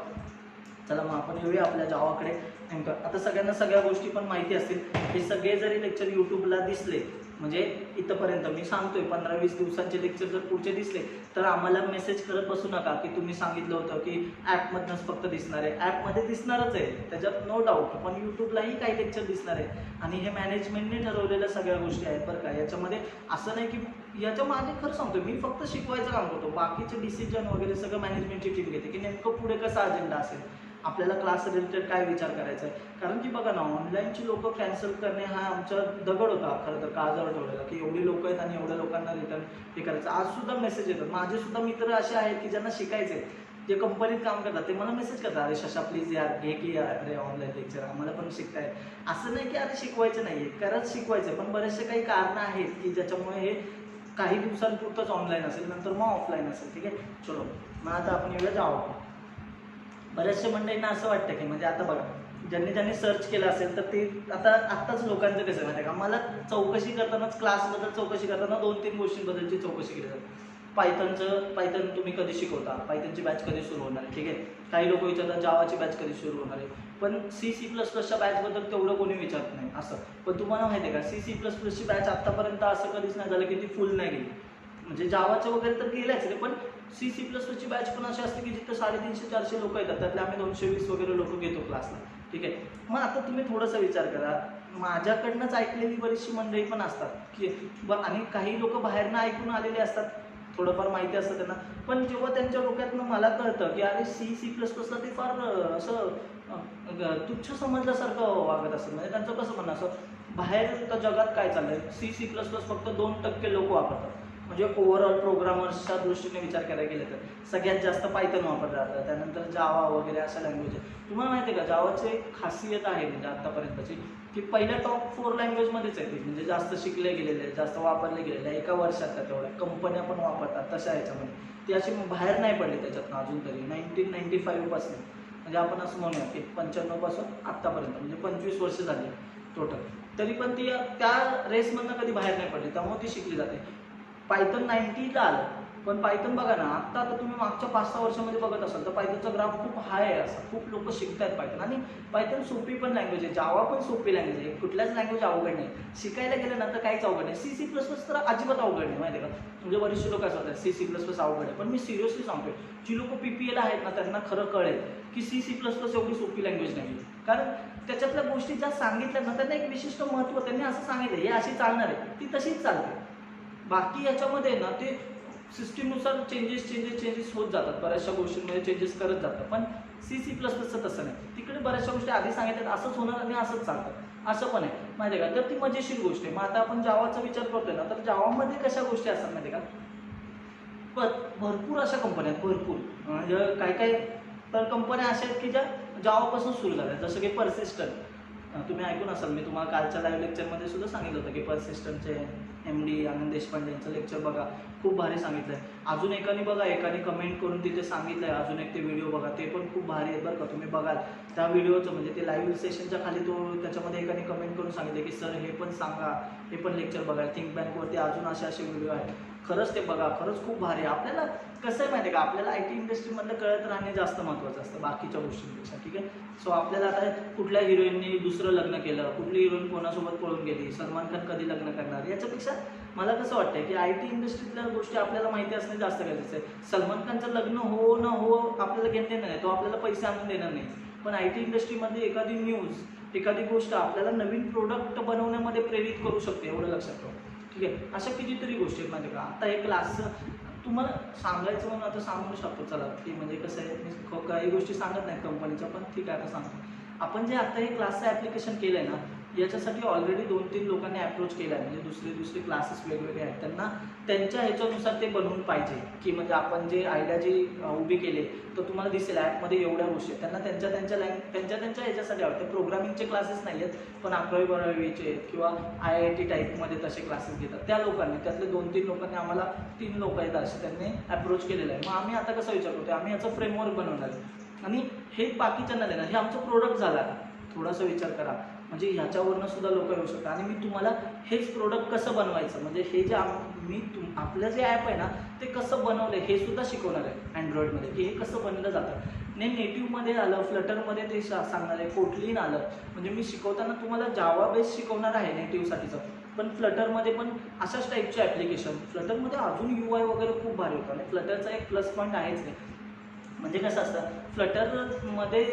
चला मग आपण येऊया आपल्या जावाकडे. नेमकं आता सगळ्यांना सगळ्या गोष्टी पण माहिती असतील. हे सगळे जरी लेक्चर यूट्यूबला दिसले, म्हणजे इथंपर्यंत मी सांगतोय 15-20 दिवसांचे लेक्चर जर पुढचे दिसले, तर आम्हाला मेसेज करत बसू नका की तुम्ही सांगितलं होतं की ॲपमधनंच फक्त दिसणार आहे. ॲपमध्ये दिसणारच आहे, त्याच्यात नो डाऊट, पण यूट्यूबलाही काही लेक्चर दिसणार आहे. आणि हे मॅनेजमेंटने ठरवलेल्या सगळ्या गोष्टी आहेत बरं का. याच्यामध्ये असं नाही की याच्या मागे खरं सांगतो, मी फक्त शिकवायचं काम करतो, बाकीचे डिसिजन वगैरे सगळं मॅनेजमेंटची टीम घेते की नेमकं पुढे कसा अजेंडा असेल, आपल्याला क्लास रिलेटेड काय विचार करायचा आहे. कारण की बघा ना, ऑनलाईनची लोकं कॅन्सल करणे हा आमचा दगड होता खरं तर काळजावर ठेवलेला, की एवढी लोकं आहेत आणि एवढ्या लोकांना रिटर्न हे करायचं. आज सुद्धा मेसेज येतात, माझे सुद्धा मित्र असे आहेत की ज्यांना शिकायचे आहे, जे कंपनीत काम करतात, ते मला मेसेज करतात अरे शशा प्लीज यार घे की अरे ऑनलाईन लेक्चर आम्हाला पण शिकताय. असं नाही की अरे शिकवायचं नाही आहे, खरंच शिकवायचं, पण बरेचसे काही कारणं आहेत की ज्याच्यामुळे हे काही दिवसांपुरतंच ऑनलाईन असेल, नंतर मग ऑफलाईन असेल. ठीक आहे, चलो मग आता आपण एवढं जावं. बऱ्याचशा मंडळींना असं वाटतं की म्हणजे आता बघा, ज्यांनी सर्च केलं असेल तर ते आत्ताच लोकांचं कसं माहिती आहे का, मला चौकशी करतानाच क्लासबद्दल चौकशी करताना 2-3 गोष्टींबद्दलची चौकशी केली जाते. पायथन तुम्ही कधी शिकवता, पायथनची बॅच कधी सुरू होणार आहे. ठीक आहे, काही लोक विचारतात जावाची बॅच कधी सुरू होणार आहे, पण C++च्या बॅचबद्दल तेवढं कोणी विचारत नाही असं. पण तुम्हाला माहिती आहे का, C++ची बॅच आत्तापर्यंत असं कधीच नाही झालं की ती फुल नाही गेली. म्हणजे जावाचं वगैरे तर गेलंच रे, पण C++ची बॅच पण अशी असते की जिथं 350-400 लोक येतात, त्यातले आम्ही 220 वगैरे लोक घेतो क्लासला, ठीक आहे. मग आता तुम्ही थोडासा विचार करा, माझ्याकडनंच ऐकलेली बरीचशी मंडळी पण असतात की आणि काही लोक बाहेरनं ऐकून आलेले असतात, थोडंफार माहिती असतं त्यांना, पण जेव्हा त्यांच्या डोक्यातनं मला कळतं की अरे C++ला ते फार असं तुच्छ समजल्यासारखं वागत असेल. म्हणजे त्यांचं कसं म्हणणं असं, बाहेर तर जगात काय चाललंय, C++ फक्त 2% लोक वापरतात. म्हणजे ओव्हरऑल प्रोग्रामर्सच्या दृष्टीने विचार करायला गेले तर सगळ्यात जास्त पायथन वापरलं जातं, त्यानंतर जावा वगैरे अशा लँग्वेज आहे. तुम्हाला माहिती आहे का, जावाची एक खासियत आहे म्हणजे आत्तापर्यंतची, की पहिल्या टॉप 4 लँग्वेजमध्येच आहे ती, म्हणजे जास्त शिकले गेलेले, जास्त वापरले गेलेले, एका वर्षात तेवढ्या कंपन्या पण वापरतात तशा ह्याच्यामध्ये. ती अशी बाहेर नाही पडली त्याच्यातनं अजून तरी 1995 पासून, म्हणजे आपण असं म्हणूया की 95 पासून आत्तापर्यंत म्हणजे 25 वर्ष झाली टोटल, तरी पण ती त्या रेसमधनं कधी बाहेर नाही पडली, त्यामुळे ती शिकली जाते. पायथन 90ला आलं, पण पायथन बघा ना, आत्ता आता तुम्ही मागच्या 5-6 वर्षामध्ये बघत असाल तर पायथनचा ग्राफ खूप हाय आहे, असा खूप लोक शिकत आहेत पायथन. आणि पायथन सोपी पण लँग्वेज आहे, जावा पण सोपी लँग्वेज आहे, कुठल्याच लँग्वेज अवघड नाही. शिकायला गेलं ना तर काहीच अवघड नाही. C++ तर अजिबात अवघड नाही, माहिती आहे का. म्हणजे बरेचसे लोक असं होतात C++ अवघड आहे, पण मी सिरियसली सांगतोय, जी लोक PPL आहेत ना त्यांना खरं कळेल की C++ एवढी सोपी लँग्वेज नाही. कारण त्याच्यातल्या गोष्टी ज्या सांगितल्या ना, त्यांना एक विशिष्ट महत्त्व, त्यांनी असं सांगितलं हे अशी चालणार आहे, ती तशीच चालते. बाकी याच्यामध्ये ना ते सिस्टीमनुसार चेंजेस होत जातात, बऱ्याचशा गोष्टींमध्ये चेंजेस करत जातात. पण C++चं तसं नाही, तिकडे बऱ्याचशा गोष्टी आधी सांगितल्यात असंच होणार आणि असंच चालतं, असं पण आहे, माहिती आहे का. तर ती मजेशीर गोष्ट आहे. मग आता आपण जावाचा विचार करतोय ना, तर जावामध्ये कशा गोष्टी असतात माहिती आहे का, पण भरपूर अशा कंपन्या आहेत, भरपूर म्हणजे काय तर कंपन्या अशा आहेत की ज्या जावापासून सुरू झाल्या, जसं की पर्सिस्टंट. तुम्ही ऐकून असाल, मी तुम्हाला कालच्या लाईव्ह लेक्चरमध्ये सुद्धा सांगितलं होतं की पर्सिस्टंटचे MD आनंद देशपांडे यांचं लेक्चर बघा, खूप भारी सांगितलं आहे. अजून एकाने बघा, एकाने कमेंट करून तिथे सांगितलं आहे, अजून एक ते व्हिडिओ बघा, ते पण खूप भारी आहेत बरं का. तुम्ही बघाल त्या व्हिडिओचं, म्हणजे ते लाईव्ह सेशनच्या खाली त्याच्यामध्ये एकाने कमेंट करून सांगितलं की सर हे पण सांगा, हे पण लेक्चर बघा, थिंक बँकवरती अजून असे व्हिडिओ आहेत, खरंच ते बघा, खरंच खूप भारी आहे. आपल्याला कसं आहे माहिती आहे का, आपल्याला IT इंडस्ट्रीमधलं कळत राहणे जास्त महत्त्वाचं असतं बाकीच्या गोष्टींपेक्षा, ठीक आहे. सो आपल्याला आता कुठल्या हिरोईनने दुसरं लग्न केलं, कुठली हिरोईन कोणासोबत पळून गेली, सलमान खान कधी लग्न करणार, याच्यापेक्षा मला कसं वाटतंय की IT इंडस्ट्रीतल्या गोष्टी आपल्याला माहिती असणे जास्त गरजेचं आहे. सलमान खानचं लग्न हो न हो आपल्याला घेणं देणं नाही, तो आपल्याला पैसे आणून देणार नाही. पण IT इंडस्ट्रीमध्ये एखादी न्यूज, एखादी गोष्ट आपल्याला नवीन प्रोडक्ट बनवण्यामध्ये प्रेरित करू शकते, एवढं लक्षात ठेवा, ठीक आहे. अशा कितीतरी गोष्टी आहेत माहिती का. आता हे क्लासचं तुम्हाला सांगायचं म्हणून आता सांगू शकतो, चला की म्हणजे कसं आहे, मी काही गोष्टी सांगत नाही कंपनीच्या, पण ठीक आहे आता सांगतो. आपण जे आता हे क्लासचं ॲप्लिकेशन केलं आहे ना, याच्यासाठी ऑलरेडी 2-3 लोकांनी अप्रोच केला आहे, म्हणजे दुसरे क्लासेस वेगवेगळे आहेत, त्यांना त्यांच्या ह्याच्यानुसार ते बनवून पाहिजे, की म्हणजे आपण जे आयडिया जी उभी केली तर तुम्हाला दिसेल ॲपमध्ये एवढ्या गोष्टी आहेत, त्यांना त्यांच्या ह्याच्यासाठी आवडते. प्रोग्रामिंगचे क्लासेस नाही आहेत, पण 11वी-12वीचे किंवा IIT टाईपमध्ये तसे क्लासेस घेतात त्या लोकांनी, त्यातले 2-3 लोकांनी आम्हाला 3 लोक आहेत असे त्यांनी अप्रोच केलेलं आहे. मग आम्ही आता कसं विचार करतो, आम्ही याचं फ्रेमवर्क बनवणार आहे आणि हे बाकीच्यांना देणार, हे आमचं प्रोडक्ट झाला. थोडासा विचार करा, म्हणजे ह्याच्यावरनं सुद्धा लोक येऊ शकतात. आणि मी तुम्हाला हेच प्रोडक्ट कसं बनवायचं, म्हणजे हे जे आपलं जे ॲप आहे ना ते कसं बनवलं हे सुद्धा शिकवणार आहे अँड्रॉइडमध्ये, की हे कसं बनवलं जातं. नाही नेटिव्हमध्ये आलं, फ्लटरमध्ये ते सांगणार आहे, कोटलीन आलं, म्हणजे मी शिकवताना तुम्हाला जावा बेस शिकवणार आहे नेटिव्हसाठीचं, पण फ्लटरमध्ये पण अशाच टाईपचे ॲप्लिकेशन. फ्लटरमध्ये अजून UI वगैरे खूप भारी होतं, आणि फ्लटरचा एक प्लस पॉईंट आहेच नाही. म्हणजे कसं असतं फ्लटरमध्ये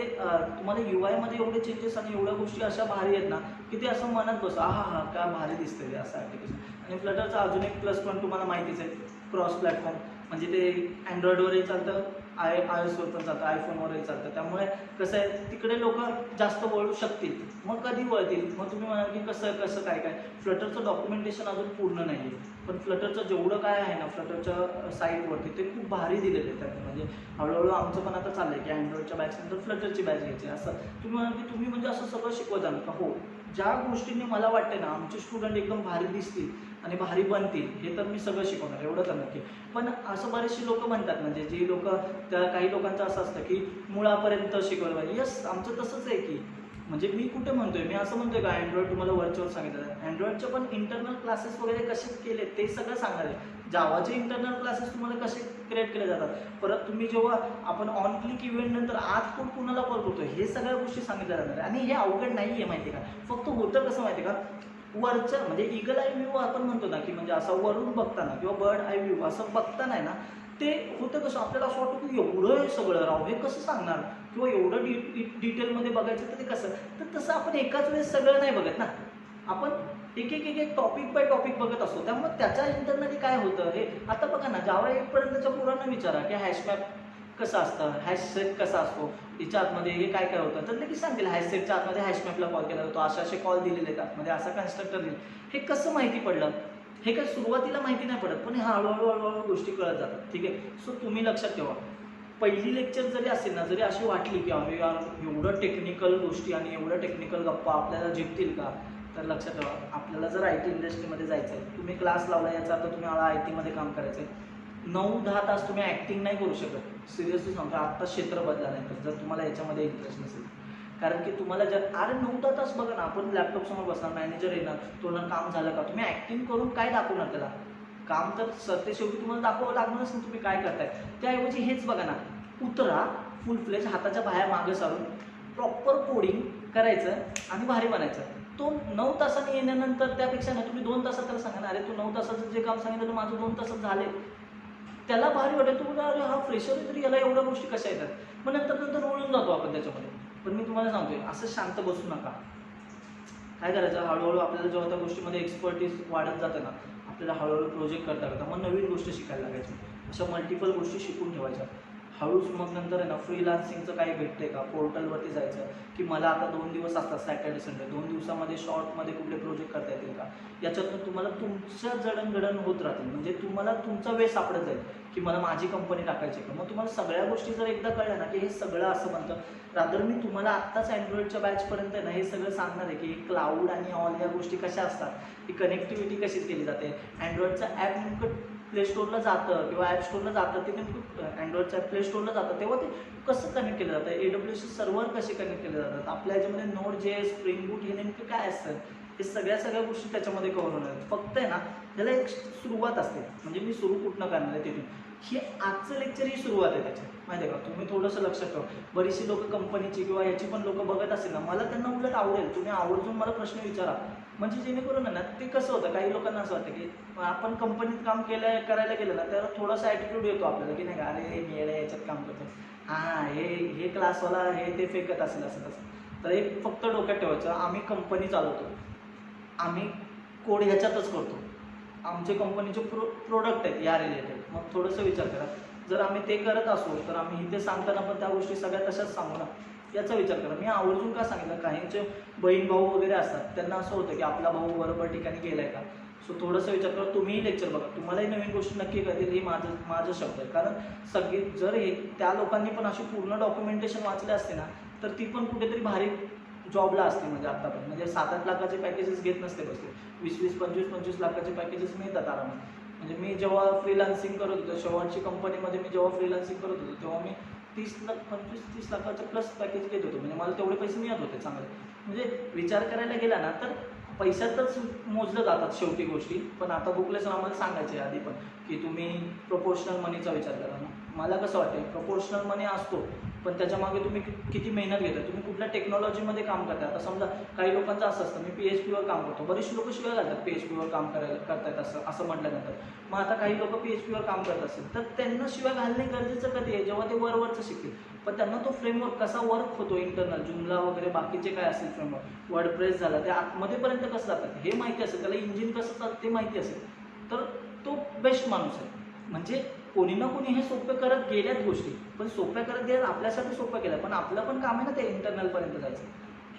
तुम्हाला UIमध्ये एवढे चेंजेस आणि एवढ्या गोष्टी अशा भारी आहेत ना की ते असं मनात बसं, हा काय भारी दिसते ते असं ॲप्लिकेशन. आणि फ्लटरचा अजून एक प्लस पॉईंट तुम्हाला माहितीच आहे, क्रॉस प्लॅटफॉर्म, म्हणजे ते अँड्रॉइडवरही चालतं, iOSवर पण चालतं, आयफोनवरही चालतं. त्यामुळे कसं आहे तिकडे लोक जास्त वळू शकतील. मग कधी वळतील, मग तुम्ही म्हणाल की कसं काय फ्लटरचं डॉक्युमेंटेशन अजून पूर्ण नाही आहे, पण फ्लटरचं जेवढं काय आहे ना फ्लटरच्या साईटवरती ते खूप भारी दिलेलं आहे त्यांनी. म्हणजे हळूहळू आमचं पण आता चाललं आहे की अँड्रॉइडच्या बॅचनंतर फ्लटरची बॅच घ्यायची. असं तुम्ही म्हणाल की तुम्ही म्हणजे असं सगळं शिकवता का. हो, ज्या गोष्टींनी मला वाटते ना आमचे स्टुडंट एकदम भारी दिसतील आणि भारी बनतील हे तर मी सगळं शिकवणार, एवढं तर नक्की. पण असं बरेचसे लोक म्हणतात, म्हणजे जी लोक, त्या काही लोकांचं असं असतं की मुळापर्यंत शिकवलं पाहिजे. यस, आमचं तसंच आहे की, म्हणजे मी कुठे म्हणतोय, मी असं म्हणतोय का अँड्रॉइड तुम्हाला वरच्यावर सांगितलं आहे, अँड्रॉइडचे पण इंटरनल क्लासेस वगैरे कसे केले ते सगळं सांगणार आहे. जावाचे इंटरनल क्लासेस तुम्हाला कसे क्रिएट केले जातात, परत तुम्ही जेव्हा आपण ऑन क्लिक इव्हेंट नंतर आज कोण कुणाला कॉल करतो, हे सगळ्या गोष्टी सांगितल्या जाणार आहे. आणि हे अवघड नाही आहे माहिती आहे का. फक्त होतं कसं माहिती आहे का, वरचं म्हणजे इगल आय व्ह्यू आपण म्हणतो ना, की म्हणजे असं वरून बघताना किंवा बर्ड आय व्ह्यू असं बघताना आहे ना, ते होतं कसं, आपल्याला असं वाटतं की एवढं हे सगळं राव, हे कसं सांगणार, किंवा एवढं डिटेलमध्ये बघायचं तर ते कसं. तर तसं आपण एकाच वेळेस सगळं नाही बघत ना, आपण एक एक एक एक टॉपिक बाय टॉपिक बघत असतो. त्यामुळे त्याच्या इंटरनली काय होतं हे आता बघा ना, जावा 1 पर्यंतच्या पोरांना विचारा की हॅशमॅप कसं असतं, हॅशसेट कसा असतो, याच्या आतमध्ये हे काय काय होतं, तर लगेच सांगेल हॅशसेटच्या आतमध्ये हॅशमॅपला कॉल केला जातो, असे असे कॉल दिलेले आहेत आतमध्ये, असा कन्स्ट्रक्टर दिले. हे कसं माहिती पडलं, हे काय सुरुवातीला माहिती नाही पडत, पण हे हळूहळू हळूहळू गोष्टी कळत जातात. ठीक आहे. सो तुम्ही लक्षात ठेवा, पहिली लेक्चर जरी असेल ना, जरी अशी वाटली की अरे यार एवढं टेक्निकल गोष्टी आणि एवढं टेक्निकल गप्पा आपल्याला झेपतील का, तर लक्षात ठेवा, आपल्याला जर IT इंडस्ट्रीमध्ये जायचं आहे, तुम्ही क्लास लावला याचा अर्थ तुम्ही IT मध्ये काम करायचं आहे, 9-10 तास तुम्ही ॲक्टिंग नाही करू शकत. सिरियसली सांगतो, आत्ता क्षेत्र बदला नाही तर जर तुम्हाला याच्यामध्ये इंटरेस्ट नसेल. कारण की तुम्हाला जर 9-10 तास बघा ना, आपण लॅपटॉप समोर बसणार, मॅनेजर येणार, तोंडानं काम झालं का, तुम्ही ॲक्टिंग करून काय दाखवणार त्याला, काम तर ते शेवटी तुम्हाला दाखवावं लागणारच ना तुम्ही काय करताय. त्याऐवजी हेच बघा ना, उतरा फुल फ्लेज, हाताच्या बाहेर मागे सारून प्रॉपर कोडिंग करायचं आणि भारी बनायचं. तो 9 तासांनी येण्यानंतर त्यापेक्षा ना तुम्ही 2 तासात त्याला सांगा ना, अरे तू 9 तासाचं जे काम सांगितलं माझं 2 तासात झाले, त्याला भारी वाटेल. तू अरे हा फ्रेशर आहे तरी याला एवढ्या गोष्टी कशा येतात, मग नंतर वळून जातो आपण त्याच्यामध्ये. पण मी तुम्हाला सांगतोय, असं शांत बसू नका. काय करायचं, हळूहळू आपल्याला जेव्हा त्या गोष्टीमध्ये एक्सपर्टीज वाढत जाते ना, आपल्याला हळूहळू प्रोजेक्ट करता करता मग नवीन गोष्टी शिकायला लागायची. अशा मल्टिपल गोष्टी शिकून ठेवायच्या. हळूच मग नंतर आहे ना, फ्रीलान्सिंगचं काही भेटते का, पोर्टलवरती जायचं की मला आता 2 दिवस असतात सॅटर्डे संडे, 2 दिवसामध्ये शॉर्टमध्ये कुठले प्रोजेक्ट करता येतील का, याच्यातून तुम्हाला तुमच्या जडणघडण होत राहतील. म्हणजे तुम्हाला तुमचा वेळ सापडत जाईल की मला माझी कंपनी टाकायची का. मग तुम्हाला सगळ्या गोष्टी जर एकदा कळल्या ना की हे सगळं असं बनतं, रादर मी तुम्हाला आत्ताच अँड्रॉइडच्या बॅचपर्यंत ना हे सगळं सांगणार आहे की क्लाउड आणि ऑल या गोष्टी कशा असतात, ही कनेक्टिव्हिटी कशी केली जाते. अँड्रॉइडचं ॲप नेमकं प्ले स्टोरला जातं किंवा ॲप स्टोरला जातं, ते नेमकं अँड्रॉइडच्या प्ले स्टोरला जातं तेव्हा ते कसं कनेक्ट केलं जातं, AWS सर्व्हर कसे कनेक्ट केले जातात, आपल्या याच्यामध्ये Node.js, स्प्रिंग बूट हे नेमकं काय असतं, हे सगळ्या गोष्टी त्याच्यामध्ये कव्हर होणार आहेत. फक्त आहे ना, त्याला एक सुरुवात असते. म्हणजे मी सुरू कुठनं करणार आहे तिथून, हे आजचं लेक्चर ही सुरुवात आहे त्याची, माहिती आहे का. तुम्ही थोडंसं लक्षात ठेवा. बरीचशी लोक कंपनीची किंवा याची पण लोक बघत असेल ना, मला त्यांना उलट आवडेल तुम्ही आवर्जून मला प्रश्न विचारा. म्हणजे जेणेकरून ना ते कसं होतं, काही लोकांना असं वाटतं की आपण कंपनीत काम करायला गेलं ना, त्याला थोडासा ॲटिट्यूड येतो आपल्याला की नाही का, अरे मी याच्यात काम करतो, हां हे क्लासवाला हे ते फेकत असेल असं तसं. तर एक फक्त डोक्यात ठेवायचं, आम्ही कंपनी चालवतो, आम्ही कोड ह्याच्यातच करतो, आमचे कंपनीचे प्रोडक्ट आहेत या रिलेटेड. मग थोडंसं विचार करा, जर आम्ही ते करत असो तर आम्ही इथे सांगताना पण त्या गोष्टी सगळ्या तशाच सांगू ना, याचा विचार करा. मी आवर्जून का सांगितलं, काहींचे बहीण भाऊ वगैरे असतात, त्यांना असं होतं की आपला भाऊ बरोबर ठिकाणी गेलाय का. सो थोडंसं विचार करा. तुम्हीही लेक्चर बघा, तुम्हालाही नवीन गोष्टी नक्की कळतील. ही माझं शब्द आहे. कारण सगळी जर हे त्या लोकांनी पण अशी पूर्ण डॉक्युमेंटेशन वाचले असते ना, तर ती पण कुठेतरी भारी जॉबला असते. म्हणजे आत्तापर्यंत म्हणजे 7-8 लाखाचे पॅकेजेस घेत नसते बसते, 20-20, 25-25 लाखाचे पॅकेजेस मिळतात आरामात. म्हणजे मी जेव्हा फ्रीलान्सिंग करत होतो, शेवटची कंपनीमध्ये मी जेव्हा फ्रीलान्सिंग करत होतो, तेव्हा मी 30 लाख 25-30 लाखाचं प्लस पॅकेज घेत होतो. म्हणजे मला तेवढे पैसे मिळत होते चांगले. म्हणजे विचार करायला गेला ना, तर पैशातच मोजलं जातात शेवटी गोष्टी. पण आता बुकलेस आम्हाला सांगायचे आधी पण की तुम्ही प्रोपोर्शनल मनीचा विचार करा ना. मला कसं वाटतं, प्रोपोर्शनल मनी असतो, पण त्याच्यामागे तुम्ही किती मेहनत घेता, तुम्ही कुठल्या टेक्नॉलॉजीमध्ये काम करता. आता समजा काही लोकांचं असं असतं, मी PHPवर काम करतो, बरेचसे लोक शिवाय घालतात PHPवर काम करतायत असं म्हटल्यानंतर. मग आता काही लोक PHPवर काम करत असेल तर त्यांना शिवाय घालणे गरजेचं कधी आहे, जेव्हा ते वरवरचं शिकतील. पण त्यांना तो फ्रेमवर्क कसा वर्क होतो, इंटरनल जुमला वगैरे बाकीचे काय असेल फ्रेमवर्क, वर्डप्रेस झाला, ते आतमध्येपर्यंत कसं जातात हे माहिती असेल, त्याला इंजिन कसं चालतं ते माहिती असेल, तर तो बेस्ट माणूस आहे. म्हणजे कोणी ना कोणी हे सोपं करत गेल्यात गोष्टी, पण सोप्या करत गेल्यात आपल्यासाठी सोपं केलं, पण आपलं पण काम आहे ना ते इंटरनलपर्यंत जायचं.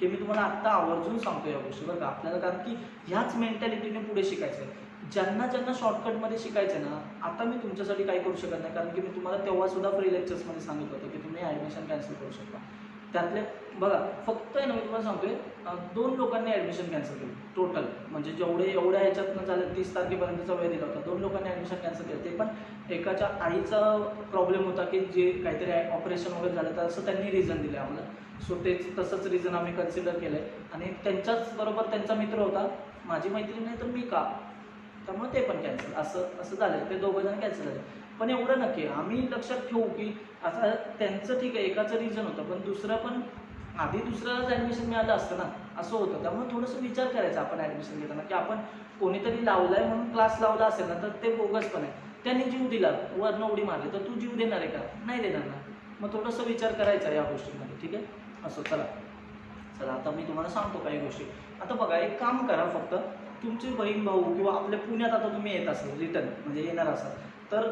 हे मी तुम्हाला आत्ता आवर्जून सांगतो या गोष्टी बरं का आपल्याला, कारण की ह्याच मेंटॅलिटीने पुढे शिकायचं आहे. ज्यांना शॉर्टकटमध्ये शिकायचं ना, आता मी तुमच्यासाठी काही करू शकत नाही, कारण की मी तुम्हाला तेव्हा सुद्धा फ्री लेक्चर्समध्ये सांगितलं होतं की तुम्ही ॲडमिशन कॅन्सल करू शकता. त्यातले बघा फक्त आहे ना, मी तुम्हाला सांगतोय 2 लोकांनी ॲडमिशन कॅन्सल केलं टोटल. म्हणजे एवढ्या ह्याच्यातनं झालं, 30 तारखेपर्यंतचा वेळ दिला होता, 2 लोकांनी ॲडमिशन कॅन्सल केलं. ते पण एकाच्या आईचा प्रॉब्लेम होता की जे काहीतरी ऑपरेशन वगैरे झालं, तर असं त्यांनी रिझन दिलं आम्हाला. सो तसंच रिझन आम्ही कन्सिडर केलं आहे. आणि त्यांच्याच बरोबर त्यांचा मित्र होता, माझी मैत्रीण नाही तर मी का, त्यामुळे ते पण कॅन्सल असं झालं. ते 2 जण कॅन्सल झाले. पण एवढं नक्की आम्ही लक्षात ठेवू की आता त्यांचं ठीक आहे एकाचं रिझन होतं, पण दुसरं पण आधी दुसऱ्यालाच ॲडमिशन मिळालं असतं ना, असं होतं. त्यामुळे थोडंसं विचार करायचा आपण ॲडमिशन घेताना की आपण कोणीतरी लावलं आहे म्हणून क्लास लावला असेल ना, तर ते बोगस पण आहे. त्यांनी जीव दिला, वरनं उडी मारली, तर तू जीव देणार आहे का? नाही देणार ना. मग थोडंसं विचार करायचा या गोष्टींमध्ये. ठीक आहे, असं चला आता मी तुम्हाला सांगतो काही गोष्टी. आता बघा, एक काम करा, फक्त तुमची बहीण भाऊ किंवा आपल्या पुण्यात आता तुम्ही येत असाल रिटर्न म्हणजे येणार असाल तर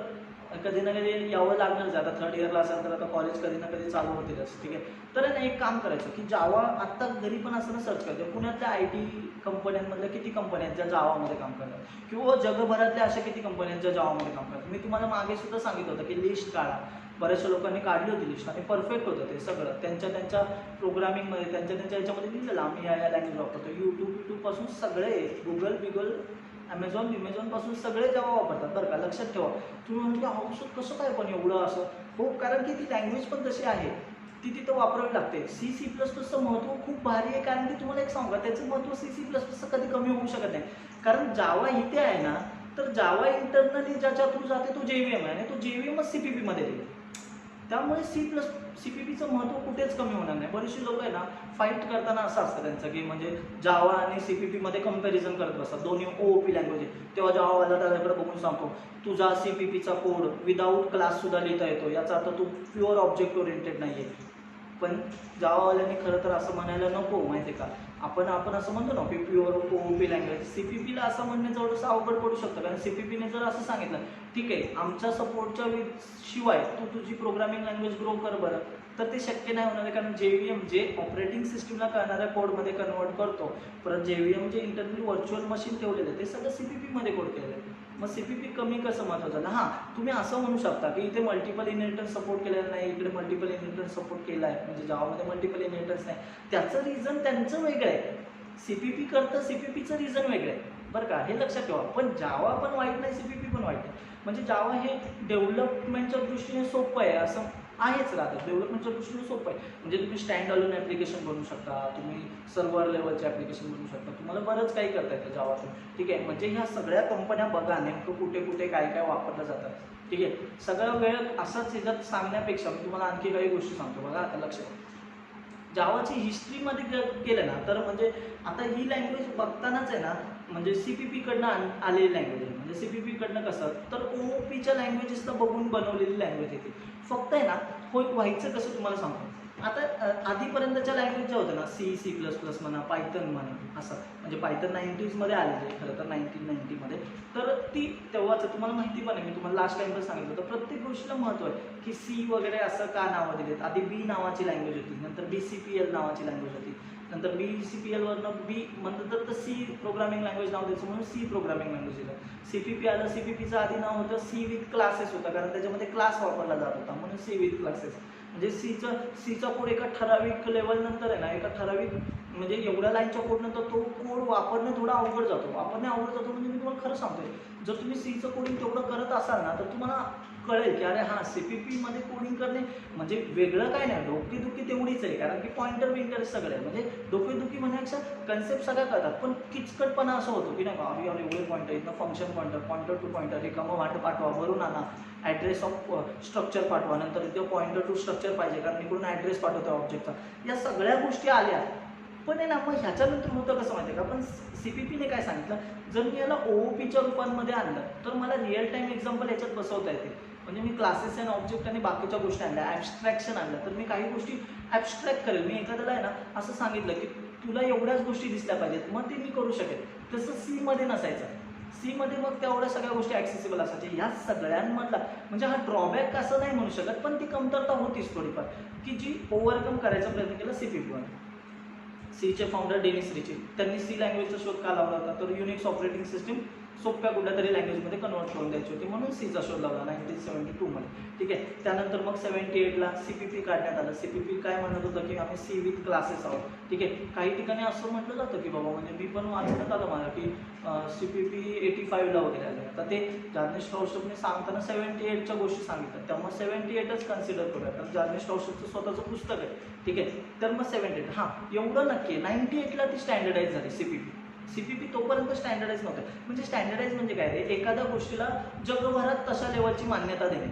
कधी ना कधी यावं लागणारच. आता 3rd इयरला असेल तर आता कॉलेज कधी ना कधी चालू होतीलच. ठीक आहे, तर ना एक काम करायचं की जावा आत्ता घरी पण असं सर्च करते, पुण्यातल्या IT कंपन्यांमधल्या किती कंपन्या आहेत ज्या जावामध्ये काम करतात किंवा जगभरातल्या अशा किती कंपन्या आहेत ज्या जावामध्ये काम करतात. मी तुम्हाला मागे सुद्धा सांगितलं होतं की लिस्ट काढा. बऱ्याचशा लोकांनी काढली होती लिस्ट आणि परफेक्ट होतं ते सगळं. त्यांच्या प्रोग्रामिंगमध्ये त्यांच्या याच्यामध्ये लिहिलेलं आम्ही या लँग्वेज वापरतो. यूट्यूबपासून सगळे गुगल ॲमेझॉनपासून सगळे जावा वापरतात बरं का, लक्षात ठेवा. तुम्ही म्हटलं अहो कसं काय पण एवढं असं? हो, कारण की ती लँग्वेज पण तशी आहे, ती तिथं वापरावी लागते. C++चं महत्त्व खूप भारी आहे, कारण की तुम्हाला एक सांगा, त्याचं महत्त्व C++चं कधी कमी होऊ शकत नाही. कारण जावा इथे आहे ना, तर जावा इंटरनली ज्याच्या थ्रू जाते तो JVM आहे आणि तो JVMच CPP मध्ये येईल. त्यामुळे CPPचं महत्त्व कुठेच कमी होणार नाही. बरीचशी लोक आहे ना फाईट करताना असं असतं त्यांचं की म्हणजे जावा आणि CPP मध्ये कंपॅरिझन करत बसतात, दोन्ही OOP लँग्वेज आहे. तेव्हा जावावाला त्याच्याकडे बघून सांगतो तुझा CPPचा कोड विदाऊट क्लास सुद्धा लिहिता येतो, याचा अर्थ तू प्युअर ऑब्जेक्ट ओरिएंटेड नाही आहे. पण जावावाल्यांनी खरं तर असं म्हणायला नको, माहिती आहे का. आपण असं म्हणतो ना की प्युअर OOP लँग्वेज. CPPला असं म्हणणे थोडंसं अवघड पडू शकतं, कारण CPPने जर असं सांगितलं ठीक आहे आमच्या सपोर्टच्या शिवाय तू तुझी प्रोग्रामिंग लँग्वेज ग्रो कर बरं, तर ते शक्य नाही होणार आहे. कारण JVM जे ऑपरेटिंग सिस्टीमला कळणाऱ्या कोडमध्ये कन्वर्ट करतो, परत JVM जे इंटरनल व्हर्च्युअल मशीन ठेवलेलं आहे ते सगळं CPPमध्ये कोड केलेलं आहे. मग CPP कमी कसं महत्त्वाचं झालं? हां, तुम्ही असं म्हणू शकता की इथे मल्टिपल इनहेरिटन्स सपोर्ट केलेलं नाही, इकडे मल्टिपल इनहेरिटन्स सपोर्ट केला आहे, म्हणजे जावामध्ये मल्टिपल इनहेरिटन्स नाही. त्याचं रिझन त्यांचं वेगळं आहे. CPP करतं, CPPचं रिझन वेगळं आहे बरं का, हे लक्षात ठेवा. पण जावा पण वाईट नाही, CPP पण वाईट नाही. म्हणजे जावा हे डेव्हलपमेंटच्या दृष्टीने सोपं आहे असं आहेच राहतं. डेव्हलपमेंटच्या दृष्टीने सोपं आहे. म्हणजे तुम्ही स्टँड अलोन ॲप्लिकेशन बनवू शकता, तुम्ही सर्व्हर लेवलचे ॲप्लिकेशन बनवू शकता, तुम्हाला बरंच काही करता येतं जावातून. ठीक आहे, म्हणजे ह्या सगळ्या कंपन्या बघा नेमकं कुठे काय वापरलं जातं. ठीक आहे, सगळा वेळ असाच ह्याच्यात सांगण्यापेक्षा मी तुम्हाला आणखी काही गोष्टी सांगतो. बघा आता लक्षात, जावाची हिस्ट्रीमध्ये केलं ना तर म्हणजे आता ही लँग्वेज बघतानाच आहे ना, म्हणजे CPP कडनं आलेली लँग्वेज आहे. म्हणजे CPP कडनं कसं तर OOPच्या लँग्वेजेसला बघून बनवलेली लँग्वेज आहे ती. फक्त आहे ना व्हायचं कसं तुम्हाला सांगतो. आता आधीपर्यंतच्या लँग्वेज ज्या होत्या ना C++ म्हणा, पायथन म्हणा, असं म्हणजे पायथन 90s मध्ये आलेली खरं तर 1990 मध्ये. तर ती तेव्हाच तुम्हाला माहिती पण आहे, मी तुम्हाला लास्ट टाइमला सांगितलं होतं. प्रत्येक गोष्टीला महत्त्व आहे की C वगैरे असं का नावं दिलेत. आधी B नावाची लँग्वेज होती, नंतर BCPL नावाची लँग्वेज होती, नंतर BCPL वरनं B म्हणतात तर C प्रोग्रामिंग लँग्वेज नाव द्यायचं म्हणून C प्रोग्रामिंग लँग्वेज दिलं. CPP आलं, CPPचं आधी नाव होतं C विथ क्लासेस होतं, कारण त्याच्यामध्ये क्लास वापरला जात होता म्हणून C विथ क्लासेस. म्हणजे सीचा कोड एका ठराविक लेवल नंतर आहे ना, एका ठराविक म्हणजे एवढ्या लाईनच्या कोड नंतर तो कोड वापरणे थोडा अवघड जातो. म्हणजे मी तुम्हाला खरं सांगतोय, जर तुम्ही Cचं कोडिंग तेवढं करत असाल ना तर तुम्हाला कळेल की अरे हां, CPP मध्ये कोडिंग करणे म्हणजे वेगळं काय नाही, डोकेदुखी तेवढीच आहे. कारण की पॉइंटर सगळं आहे, म्हणजे डोकेदुखी म्हणण्यापेक्षा कन्सेप्ट सगळ्या कळतात. पण किचकटपणा असं होतो की नाही का, अरे एवढे पॉईंटर इथनं फंक्शन पॉईंटर टू पॉईंटर, रिकामं वाट पाठवा, भरून आणा, ॲड्रेस ऑफ स्ट्रक्चर पाठवा, नंतर इथे पॉईंटर टू स्ट्रक्चर पाहिजे कारण इकडून ॲड्रेस पाठवतो ऑब्जेक्टचा. या सगळ्या गोष्टी आल्या. पण आहे ना, मग ह्याच्यानंतर होतं कसं माहिती आहे का, पण CPPने काय सांगितलं, जर मी याला OOPच्या रूपांमध्ये आणलं तर मला रिअल टाईम एक्झाम्पल याच्यात बसवता येते. म्हणजे मी क्लासेस अँड ऑब्जेक्ट आणि बाकीच्या गोष्टी आणल्या, ॲब्स्ट्रॅक्शन आणलं, तर मी काही गोष्टी ॲब्स्ट्रॅक्ट करेल. मी एखाद्याला आहे ना असं सांगितलं की तुला एवढ्याच गोष्टी दिसल्या पाहिजेत, मग ते मी करू शकेल. तसं Cमध्ये नसायचं. Cमध्ये मग तेवढ्या सगळ्या गोष्टी ॲक्सेसिबल असायच्या. ह्या सगळ्यांमधला म्हणजे हा ड्रॉबॅक असं नाही म्हणू शकत, पण ती कमतरता होतीच थोडीफार की जी ओव्हरकम करायचा प्रयत्न केला CPPमध्ये. Cचे फाउंडर डेनिस रिची, त्यांनी C लँग्वेजचा शोध का लावला होता, तर युनिक्स ऑपरेटिंग सिस्टीम सोप्या कुठल्या तरी लँग्वेजमध्ये कन्वर्ट करून द्यायची होती म्हणून Cचा शोध लावला 1972 मध्ये. ठीक आहे, त्यानंतर मग 78ला CPP काढण्यात आलं. CPP काय म्हणत होतं की आम्ही C विथ क्लासेस आहोत. ठीक आहे, काही ठिकाणी असं म्हटलं जातं की बाबा, म्हणजे मी पण वाचण्यात आलं मला की CPP 85ला वगैरे आलं. तर ते जार्नेश टॉर्शपने सांगताना 78च्या गोष्टी सांगितल्या, त्यामुळे 78च कन्सिडर करूया, कारण जार्नेश टॉर्शपचं स्वतःचं पुस्तक आहे. ठीक आहे, तर मग 78 हां एवढं नक्की आहे. 98ला ती स्टँडर्डाईज झाली CPP तोपर्यंत स्टँडर्डाईज नव्हतं. म्हणजे स्टँडर्डाईज म्हणजे काय रे, एखाद्या गोष्टीला जगभरात तशा लेवलची मान्यता देणे.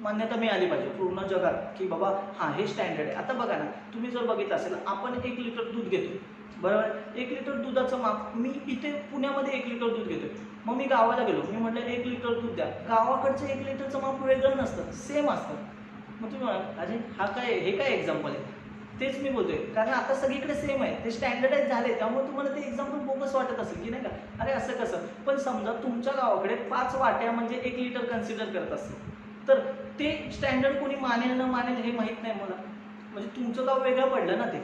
मान्यता मिळाली पाहिजे पूर्ण जगात की बाबा हां हे स्टँडर्ड आहे. आता बघा ना, तुम्ही जर बघितलं असेल, आपण 1 लिटर दूध घेतो बरोबर. 1 लिटर दुधाचं माप, मी इथे पुण्यामध्ये 1 लिटर दूध घेतोय, मग मी गावाला गेलो, मी म्हटलं 1 लिटर दूध द्या, गावाकडचं 1 लिटरचं माप वेगळं नसतं, सेम असतं. मग तुम्ही म्हणाल अरे हा काय, हे काय एक्झाम्पल आहे? तेच मी बोलतोय, कारण आता सगळीकडे सेम आहे, ते स्टँडर्डाइज झाले, त्यामुळे तुम्हाला ते एक्झाम्पल बोगस वाटत असेल की नाही का, अरे असं कसं. पण समजा तुमच्या गावाकडे 5 वाट्या म्हणजे 1 लिटर कन्सिडर करत असेल, तर ते स्टँडर्ड कोणी मानेल न मानेल हे माहीत नाही मला, म्हणजे तुमचं गाव वेगळं पडलं ना ते.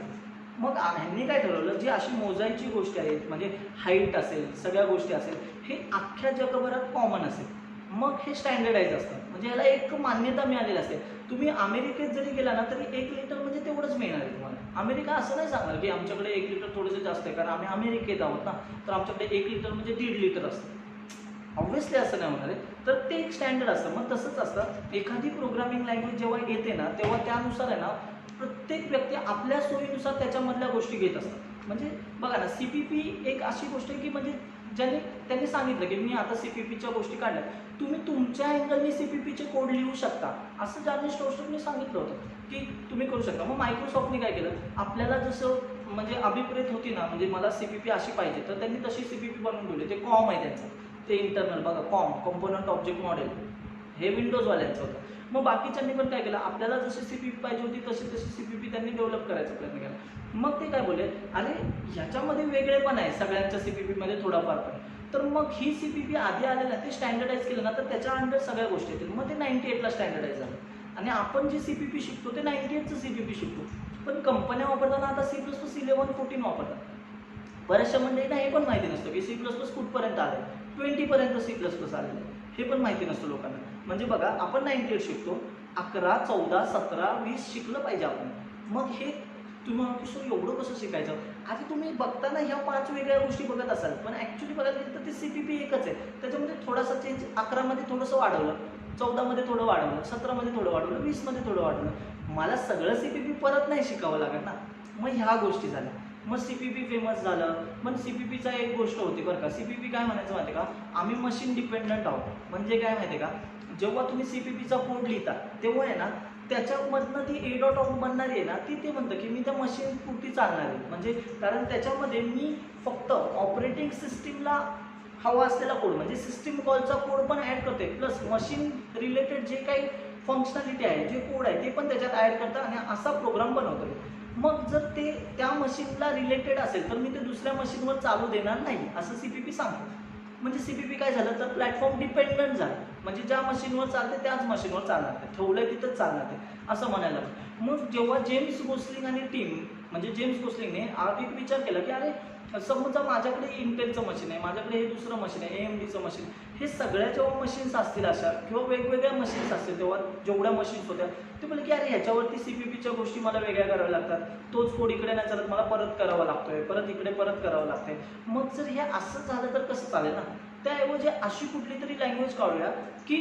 मग ह्यांनी काय ठरवलं, जी अशी मोजायची गोष्टी आहेत, म्हणजे हाईट असेल, सगळ्या गोष्टी असेल, हे अख्ख्या जगभरात कॉमन असेल, मग हे स्टँडर्डाइज असतं, म्हणजे ह्याला एक मान्यता मिळालेली असते. तुम्ही अमेरिकेत जरी गेला ना तरी 1 लिटर म्हणजे तेवढंच मिळणार आहे तुम्हाला. अमेरिका असं नाही सांगणार की आमच्याकडे 1 लिटर थोडंसं जास्त आहे, कारण आम्ही अमेरिकेत आहोत ना, तर आमच्याकडे 1 लिटर म्हणजे 1.5 लिटर असतं. ऑब्व्हियसली असं नाही होणार आहे, तर ते एक स्टँडर्ड असतं. मग तसंच असतं, एखादी प्रोग्रामिंग लँग्वेज जेव्हा येते ना, तेव्हा त्यानुसार आहे ना प्रत्येक व्यक्ती आपल्या सोयीनुसार त्याच्यामधल्या गोष्टी घेत असतात. म्हणजे बघा ना, CPP एक अशी गोष्ट आहे की म्हणजे त्यांनी सांगितलं की मी आता CPPच्या गोष्टी काढल्या, तुम्ही तुमच्या अँगलने CPPचे कोड लिहू शकता, असं जर्नलिस्ट टोस्टरने सांगितलं होतं की तुम्ही करू शकता. मग मायक्रोसॉफ्टने काय केलं, आपल्याला जसं म्हणजे अभिप्रेत होती ना, म्हणजे मला CPP अशी पाहिजे, तर त्यांनी तशी CPP बनवून ठेवली. ते कॉम आहे त्यांचं, ते इंटरनल बघा, कॉम कंपोनंट ऑब्जेक्ट मॉडेल, हे विंडोजवाल्यांचं होतं. मग बाकीच्यांनी पण काय केलं, आपल्याला जशी CPP पाहिजे होती तशी CPP त्यांनी डेव्हलप करायचा प्रयत्न केला. मग ते काय बोलले, अरे ह्याच्यामध्ये वेगळे पण आहे सगळ्यांच्या CPPमध्ये थोडाफार पण, तर मग ही CPP आधी आले ना, ते स्टँडर्डाइज केलं ना, तर त्याच्या अंडर सगळ्या गोष्टी येतील. मग ते 98ला स्टँडर्डाइज झालं, आणि आपण जे CPP शिकतो ते 98चं CPP शिकतो. पण कंपन्या वापरताना आता C++11 14 वापरतात. बऱ्याचशा मंडळींना हे पण माहिती नसतं की C++ कुठपर्यंत आलं, 20 पर्यंत C++ आलेलं, हे पण माहिती नसतं लोकांना. म्हणजे बघा, आपण 98 शिकतो, 11, 14, 17, 20 शिकलं पाहिजे आपण. मग हे तुम्ही म्हणा की सो एवढं कसं शिकायचं. आधी तुम्ही बघताना ह्या 5 वेगळ्या गोष्टी बघत असाल, पण ॲक्च्युली बघायला गेलं तर ते CPP एकच आहे. त्याच्यामध्ये थोडासा चेंज 11मध्ये थोडंसं वाढवलं, 14मध्ये थोडं वाढवलं, 17मध्ये थोडं वाढवलं, 20मध्ये थोडं वाढवलं. मला सगळं CPP परत नाही शिकावं लागेल ना. मग ह्या गोष्टी झाल्या, मग CPP फेमस झालं. पण CPPचा एक गोष्ट होती बरं का, CPP काय म्हणायचं माहिती आहे का, आम्ही मशीन डिपेंडंट आहोत. म्हणजे काय माहिती आहे का, जेव्हा तुम्ही CPPचा कोड लिहिता तेव्हा आहे ना, त्याच्यामधनं ती A.out बनणारी आहे ना, ते म्हणतं की मी त्या मशीन पुरती चालणार आहे. म्हणजे कारण त्याच्यामध्ये मी फक्त ऑपरेटिंग सिस्टीमला हवा असलेला कोड, म्हणजे सिस्टीम कॉलचा कोड पण ॲड करते, प्लस मशीन रिलेटेड जे काही फंक्शनॅलिटी आहे, जे कोड आहे, ते पण त्याच्यात ॲड करतं, आणि असा प्रोग्राम बनवतो. मग जर ते त्या मशीनला रिलेटेड असेल तर मी ते दुसऱ्या मशीनवर चालू देणार नाही, असं CPP सांगतो. म्हणजे CPP काय झालं तर प्लॅटफॉर्म डिपेंडंट झालं, म्हणजे ज्या मशीनवर चालते त्याच मशीनवर चालणार, ते ठेवलंय तिथंच चालणार ते, असं म्हणायला लागलं. मग जेव्हा जेम्स गोस्लिंग आणि टीम, म्हणजे जेम्स गोस्लिंगने एक विचार केला की अरे समजा माझ्याकडे इंटेलचं मशीन आहे, माझ्याकडे हे दुसरं मशीन आहे, AMDचं मशीन, हे सगळ्या जेव्हा मशीन्स असतील अशा किंवा वेगवेगळ्या मशीन्स असतील, तेव्हा जेवढ्या मशीन्स होत्या ते बोलले की अरे ह्याच्यावरती CPPच्या गोष्टी मला वेगळ्या कराव्या लागतात, तोच कोड इकडे नाही चालत, मला परत करावा लागतोय, परत इकडे परत करावं लागतंय. मग जर हे असं झालं तर कसं चालेल ना, त्याऐवजी अशी कुठली तरी लँग्वेज काढूया की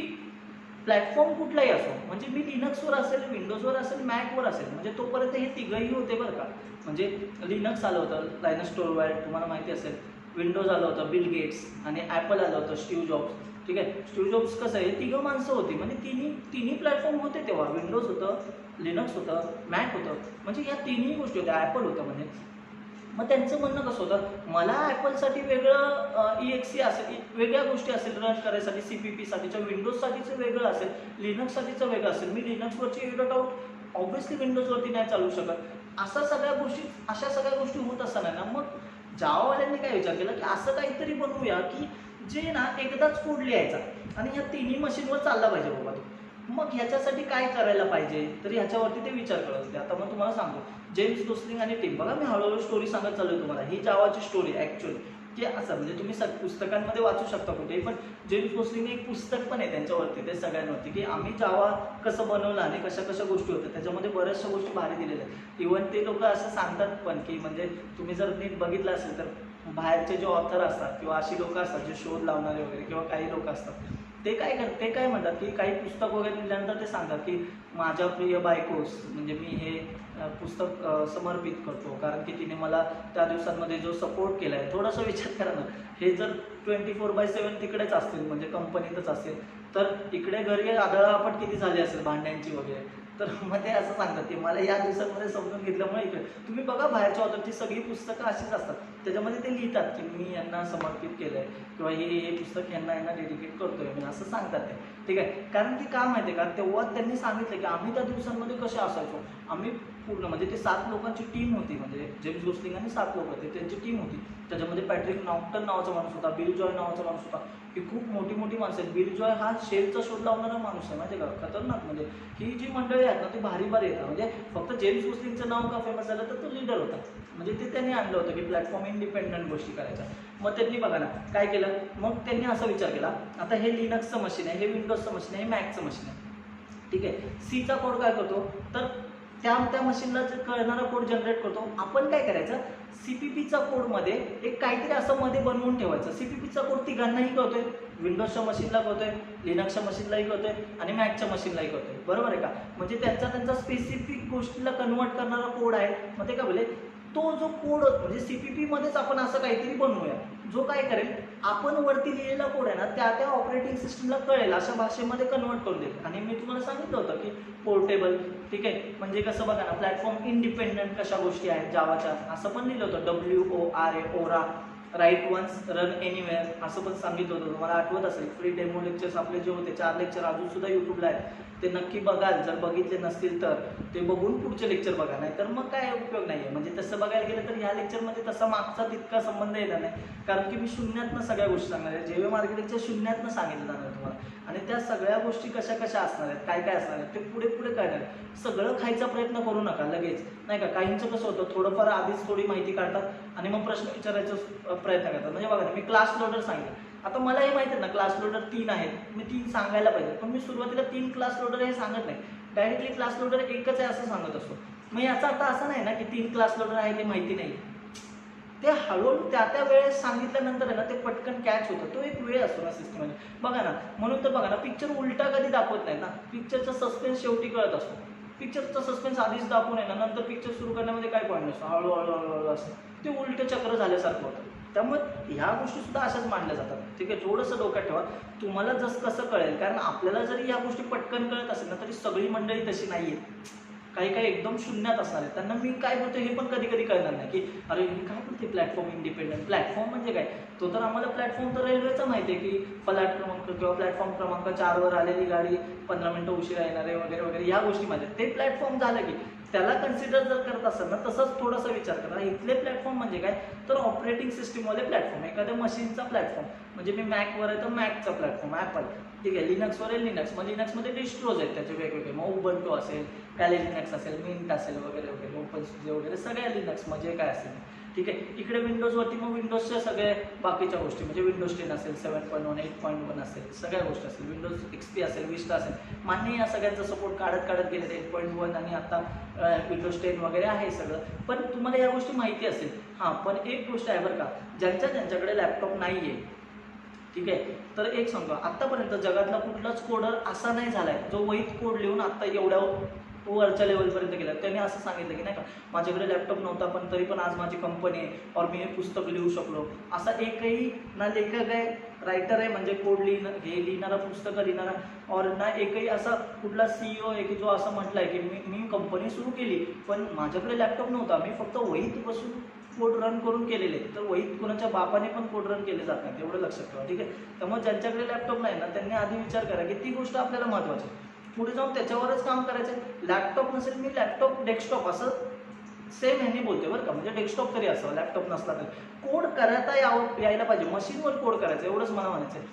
प्लॅटफॉर्म कुठलाही असो, म्हणजे मी लिनक्सवर असेल, विंडोजवर असेल, मॅकवर असेल, म्हणजे तोपर्यंत हे तिघंही होते बरं का. म्हणजे लिनक्स आलं होतं, लायनस टोरवाल्ड तुम्हाला माहिती असेल, विंडोज आलं होतं बिल गेट्स, आणि ॲपल आलं होतं स्टीव्ह जॉब्स. ठीक आहे, स्टीव्ह जॉब्स कसं आहे, तिघं माणसं होती, म्हणजे तिन्ही प्लॅटफॉर्म होते तेव्हा, विंडोज होतं, लिनक्स होतं, मॅक होतं, म्हणजे या तिन्ही गोष्टी होत्या, ॲपल होतं म्हणजे. मग त्यांचं म्हणणं कसं होतं, मला ॲपलसाठी वेगळं EXE असेल, वेगळ्या गोष्टी असेल रन करायसाठी, CPPसाठीच्या, विंडोजसाठीचं वेगळं असेल, लिनक्ससाठीचं वेगळं असेल, मी लिनक्सवरची A.out ऑब्व्हियसली विंडोजवरती नाही चालू शकत. अशा सगळ्या गोष्टी होत असताना ना, मग जावावाल्यांनी काय विचार केला की असं काहीतरी बनवूया की जे ना एकदाच कोड लिहायचा आणि ह्या तिन्ही मशीनवर चालला पाहिजे बाबा तो. मग ह्याच्यासाठी काय करायला पाहिजे, तर ह्याच्यावरती ते विचार करत होते. आता मग तुम्हाला सांगतो, जेम्स गोस्लिंग आणि टीम, बघा मी हळूहळू स्टोरी सांगत चालू आहे तुम्हाला, ही जावाची स्टोरी ॲक्च्युअली, की असं म्हणजे तुम्ही पुस्तकांमध्ये वाचू शकता कुठेही, पण जेम्स गोस्लिंगने एक पुस्तक पण आहे त्यांच्यावरती, ते सगळ्यांवरती, की आम्ही जावा कसं बनवलं आणि कशा कशा गोष्टी होत्या, त्याच्यामध्ये बऱ्याचशा गोष्टी भारी दिलेल्या आहेत. इव्हन ते लोक असं सांगतात पण की म्हणजे तुम्ही जर नीट बघितलं असेल तर बाहेरचे जे ऑथर असतात किंवा अशी लोक असतात जे शोध लावणारे वगैरे किंवा काही लोक असतात, ते काय म्हणतात की काही पुस्तक वगैरे लिहिल्यानंतर ते सांगतात की माझ्या प्रिय बायकोस, म्हणजे मी हे पुस्तक समर्पित करतो कारण की तिने मला त्या दिवसांमध्ये जो सपोर्ट केला आहे. थोडासा विचार करा ना, हे जर 24/7 तिकडेच असतील, म्हणजे कंपनीतच असतील, तर इकडे घरी आदळआपट किती झाली असेल भांड्यांची वगैरे. तर मग ते असं सांगतात की मला या दिवसांमध्ये समजून घेतल्यामुळे इकडे तुम्ही बघा बाहेरच्या ऑथरची सगळी पुस्तकं अशीच असतात, त्याच्यामध्ये ते लिहितात की मी यांना समर्पित केलं आहे किंवा हे पुस्तक यांना डेडिकेट करतोय मी, असं सांगतात ते. ठीक आहे, कारण की काय माहिती आहे का, तेव्हा त्यांनी सांगितलं की आम्ही त्या दिवसांमध्ये कसे असायचो. आम्ही पूर्ण म्हणजे ते 7 लोकांची टीम होती, म्हणजे जेम्स गोस्लिंग आणि 7 लोक होते त्यांची टीम होती. त्याच्यामध्ये पॅट्रिक नॉक्टन नावाचा माणूस होता, बिल जॉय नावाचा माणूस होता. ही खूप मोठी मोठी माणसं आहेत. बिल जॉय हा शेलचा शोध लावणारा माणूस आहे माहिती आहे का, खतरनाक. म्हणजे ही जी मंडळी आहेत ना ती भारी भारी येतात. म्हणजे फक्त जेम्स गोस्लिंगचं नाव का फेमस झालं तर तो लीडर होता, म्हणजे ते त्यांनी आणलं होतं की प्लॅटफॉर्म इंडिपेंडंट गोष्टी करायच्या. मग त्यांनी बघा ना काय केलं, मग त्यांनी असा विचार केला आता हे लिनक्सचं मशीन आहे, हे विंडोजचं मशीन आहे, हे मॅकचं मशीन आहे. ठीक आहे, सीचा कोड काय करतो तर त्या मशीनला कळणारा कोड जनरेट करतो. आपण काय करायचं, CPPचा कोडमध्ये एक काहीतरी असं मध्ये बनवून ठेवायचं. CPPचा कोड तिघांनाही कळतोय, विंडोजच्या मशीनला कळतोय, लिनक्सच्या मशीनलाही कळतोय आणि मॅकच्या मशीनलाही कळतोय, बरोबर आहे का. म्हणजे त्यांचा स्पेसिफिक गोष्टीला कन्वर्ट करणारा कोड आहे. मग ते काय बोले, तो जो कोड म्हणजे CPPमध्येच आपण असं काहीतरी बनवूया जो काय करेल, आपण वरती लिहिलेला कोड आहे ना त्या ऑपरेटिंग सिस्टमला कळेल अशा भाषेमध्ये कन्वर्ट करून देईल. आणि मी तुम्हाला सांगितलं होतं की पोर्टेबल. ठीक आहे, म्हणजे कसं बघा ना, प्लॅटफॉर्म इंडिपेंडंट कशा गोष्टी आहेत जावाच्या, असं पण लिहिलं होतं WORA, ओरा, राईट वन्स रन एनिवेअर, असं पण सांगितलं होतं. तुम्हाला आठवत असेल, फ्री डेमो लेक्चर्स आपले जे होते 4 लेक्चर अजून सुद्धा यूट्यूबला आहेत, ते नक्की बघाल. जर बघितले नसतील तर ते बघून पुढचे लेक्चर बघा, नाही तर मग काय उपयोग नाही आहे. म्हणजे तसं बघायला गेलं तर ह्या लेक्चरमध्ये तसा मागचा तितका संबंध येणार नाही, कारण की मी शून्यातनं सगळ्या गोष्टी सांगणार आहे. जेवे मार्केटिंगच्या शून्यातनं सांगितलं जाणार आहे तुम्हाला, आणि त्या सगळ्या गोष्टी कशा कशा असणार आहेत, काय काय असणार आहेत ते पुढे पुढे कळणार आहे. सगळं खायचा प्रयत्न करू नका लगेच, नाही का. काहींचं कसं होतं, थोडंफार आधीच थोडी माहिती काढतात आणि मग प्रश्न विचारायचा प्रयत्न करतात. म्हणजे बघा ना, मी क्लास लोडर सांगितलं, आता मला हे माहिती आहे ना क्लास लोडर 3 आहेत, मी 3 सांगायला पाहिजे, पण मी सुरुवातीला 3 क्लास लोडर हे सांगत नाही, डायरेक्टली क्लास लोडर एकच आहे असं सांगत असतो. मग याचा अर्थ असा नाही ना की 3 क्लास लोडर आहे ते माहिती नाही, ते हळूहळू त्या वेळेस सांगितल्यानंतर आहे ना ते पटकन कॅच होतं. तो एक वेळ असतो ना सिस्टममध्ये, बघा ना. म्हणून तर बघा ना, पिक्चर उलटा कधी दाखवत नाही ना, पिक्चरचा सस्पेन्स शेवटी कळत असतो. पिक्चरचा सस्पेन्स आधीच दाखवून आहे ना, नंतर पिक्चर सुरू करण्यामध्ये काय पॉईंट नसतो, हळूहळू हळूहळू असं ते उलट चक्र झाल्यासारखं होतं. त्यामुळे ह्या गोष्टी सुद्धा अशाच मांडल्या जातात. ठीक आहे, थोडंसं डोक्यात ठेवा, तुम्हाला जसं कसं कळेल. कारण आपल्याला जरी या गोष्टी पटकन कळत असेल ना, तरी सगळी मंडळी तशी नाही आहेत. काही काही एकदम शून्यात असणार आहे, त्यांना मी काय बोलतो हे पण कधी कधी कळणार नाही की अरे मी काय बोलते प्लॅटफॉर्म इंडिपेंडंट. प्लॅटफॉर्म म्हणजे काय, तो तर आम्हाला प्लॅटफॉर्म तर रेल्वेचा माहिती आहे की फलाट क्रमांक किंवा प्लॅटफॉर्म क्रमांक 4वर आलेली गाडी 15 मिनिटं उशिरा येणार आहे वगैरे वगैरे, या गोष्टी माहिती आहेत. ते प्लॅटफॉर्म झालं की त्याला कन्सिडर जर करत असेल ना, तसंच थोडासा विचार करा. इथले प्लॅटफॉर्म म्हणजे काय, तर ऑपरेटिंग सिस्टीमवाले प्लॅटफॉर्म, एखाद्या मशीनचा प्लॅटफॉर्म. म्हणजे मी मॅकवर आहे तर मॅकचा प्लॅटफॉर्म ॲपल. ठीक आहे, लिनक्सवर आहे लिनक्स, मग लिनक्समध्ये डिस्ट्रोज आहेत त्याचे वेगवेगळे, मग उबंटू असेल, कॅले लिनक्स असेल, मिंट असेल वगैरे वगैरे, ओपन सुजे वगैरे सगळ्या लिनक्स म्हणजे काय असेल. ठीक आहे, इकडे विंडोजवरती मग विंडोजच्या सगळ्या बाकीच्या गोष्टी म्हणजे विंडोज 10 असेल, 7.1, 8.1 असेल, सगळ्या गोष्टी असेल, विंडोज XP असेल, विस्टा असेल. मान्य या सगळ्यांचा सपोर्ट काढत गेले 8.1 आणि आता विंडोज 10 वगैरे आहे सगळं. पण तुम्हाला या गोष्टी माहिती असेल. हां, पण एक गोष्ट आहे बरं का, ज्यांच्याकडे लॅपटॉप नाही आहे, ठीक आहे, तर एक सांगतो, आत्तापर्यंत जगातला कुठलाच कोडर असा नाही झाला आहे जो वहीत कोड लिहून आत्ता एवढ्या वरच्या लेवलपर्यंत गेला. त्याने असं सांगितलं की नाही का, माझ्याकडे लॅपटॉप नव्हता पण तरी पण आज माझी कंपनी आहे और मी हे पुस्तक लिहू शकलो. असा एकही ना लेखक आहे, रायटर आहे म्हणजे कोड लिहिणारा पुस्तकं लिहिणारा, और ना एकही असा कुठला CEO आहे की जो असं म्हटलं आहे की मी कंपनी सुरू केली पण माझ्याकडे लॅपटॉप नव्हता, मी फक्त वहीत बसून कोड रन करून केलेले. तर वहीत कोणाच्या बापाने पण कोड रन केले जात नाही, एवढं लक्षात ठेवा. ठीक आहे, त्यामुळे ज्यांच्याकडे लॅपटॉप नाही ना त्यांनी आधी विचार करा की ती गोष्ट आपल्याला महत्त्वाची आहे, पुढे जाऊन त्याच्यावरच काम करायचं आहे. लॅपटॉप नसेल, मी लॅपटॉप डेस्कटॉप असं सेम ह्याने बोलते बरं का, म्हणजे डेस्कटॉप तरी असावं, लॅपटॉप नसला तरी कोड करता यायला पाहिजे. मशीनवर कोड करायचं एवढंच मला म्हणायचं आहे.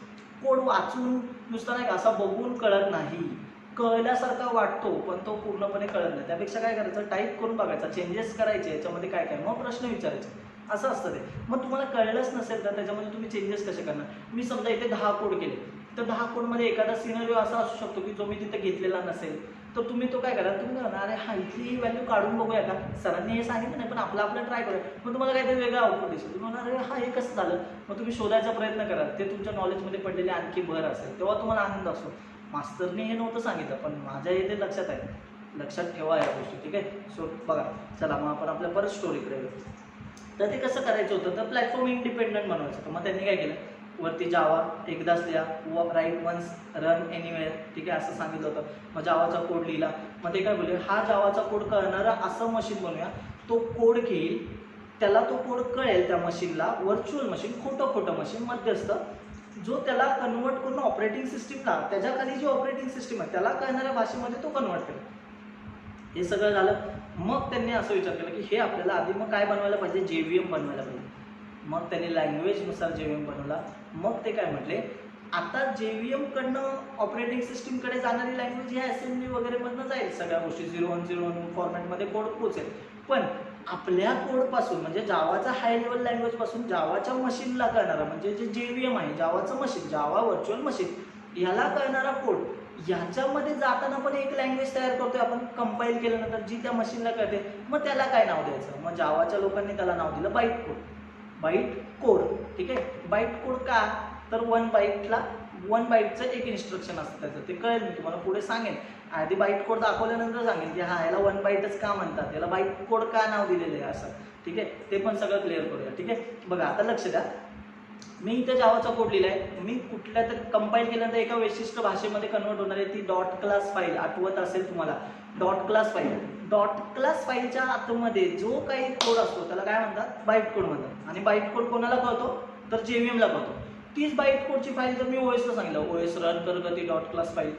कोड वाचून नुसता नाही का असा बघून कळत नाही, कळल्यासारखा वाटतो पण तो पूर्णपणे कळत नाही. त्यापेक्षा काय करायचं, टाईप करून बघायचा, चेंजेस करायचे याच्यामध्ये काय काय, मग प्रश्न विचारायचे, असं असतं ते. मग तुम्हाला कळलंच नसेल तर त्याच्यामध्ये तुम्ही चेंजेस कसे करणार. मी समजा इथे 10 कोड केले, तर 10 कोडमध्ये एखादा सिनारिओ असा असू शकतो की जो मी तिथे घेतलेला नसेल, तर तुम्ही तो काय करा, तुम्ही म्हणा अरे हा इथली व्हॅल्यू काढून बघूया का, सरांनी हे सांगितलं नाही पण आपलं ट्राय करूया. मग तुम्हाला काहीतरी वेगळं आउटपुट दिसेल, तुम्ही म्हणा अरे हा हे कसं झालं, मग तुम्ही शोधायचा प्रयत्न करा. ते तुमच्या नॉलेजमध्ये पडलेली आणखी भर असेल, तेव्हा तुम्हाला आनंद असतो. मास्तरने हे नव्हतं सांगितलं पण माझ्या इथे लक्षात आहे, लक्षात ठेवा या गोष्टी. ठीक आहे, सो बघा, चला मग आपण आपल्या परत स्टोरीकडे येऊ. तर ते कसं करायचं होतं, तर प्लॅटफॉर्म इंडिपेंडंट बनवायचं होतं. मग त्यांनी काय केलं, वरती जावा एकदाच लिहा, राईट वन्स, रन एनिवेअर, ठीक आहे, असं सांगितलं होतं. मग जावाचा कोड लिहिला. मग ते काय बोलले, हा जावाचा कोड कळणारा असं मशीन बनवूया, तो कोड घेईल, त्याला तो कोड कळेल त्या मशीनला, व्हर्च्युअल मशीन, खोटं मशीन मध्यस्थ, जो त्याला कन्वर्ट करून ऑपरेटिंग सिस्टीमला, त्याच्या खाली जी ऑपरेटिंग सिस्टीम आहे त्याला कळणाऱ्या भाषेमध्ये तो कन्वर्ट करेल. हे सगळं झालं. मग त्यांनी असं विचार केला की हे आपल्याला आधी मग काय बनवायला पाहिजे, JVM बनवायला पाहिजे. मग त्यांनी लँग्वेजनुसार JVM बनवला. मग ते काय म्हटले, आता JVM कडनं ऑपरेटिंग सिस्टीमकडे जाणारी लँग्वेज ही असेंब्ली वगैरे मधनं जाईल, सगळ्या गोष्टी 0101 फॉर्मॅटमध्ये कोड पोचेल. पण आपल्या कोडपासून म्हणजे जावाचा हाय लेवल लँग्वेज पासून जावाच्या मशीनला कळणारा म्हणजे जे JVM आहे, जावाचं मशीन, जावा व्हर्च्युअल मशीन, याला कळणारा कोड, ह्याच्यामध्ये जाताना पण एक लँग्वेज तयार करतोय आपण कंपाईल केल्यानंतर, जी त्या मशीनला कळते. मग त्याला काय नाव द्यायचं, मग जावाच्या लोकांनी त्याला नाव दिलं बाईट कोड. बाईट कोड, ठीक आहे. बाईट कोड का, तर 1 बाईटचं एक इन्स्ट्रक्शन असतं त्याचं, ते कळेल, मी तुम्हाला पुढे सांगेन. आधी बाईट कोड दाखवल्यानंतर सांगेन की हा याला 1 बाईटच का म्हणतात, याला बाईट कोड का नाव दिलेलं आहे असं, ठीक आहे. ते पण सगळं क्लिअर करूया, ठीक आहे. बघा आता लक्ष द्या, मी इथे जावाचा कोड लिहिलाय, मी कुठल्या तरी कंपाईल केल्यानंतर एका विशिष्ट भाषेमध्ये कन्वर्ट होणार आहे, ती डॉट क्लास फाईल, आठवत असेल तुम्हाला dot class file. Dot class फाईलच्या आतमध्ये जो काही कोड असतो त्याला काय म्हणतात, बाईट कोड म्हणतात. आणि बाईट कोड कोणाला कळतो, तर JVM ला कळतो. तीच बाईट कोडची फाईल जर मी OS ला सांगितलं, OS रन कर गती डॉट क्लास फाईल,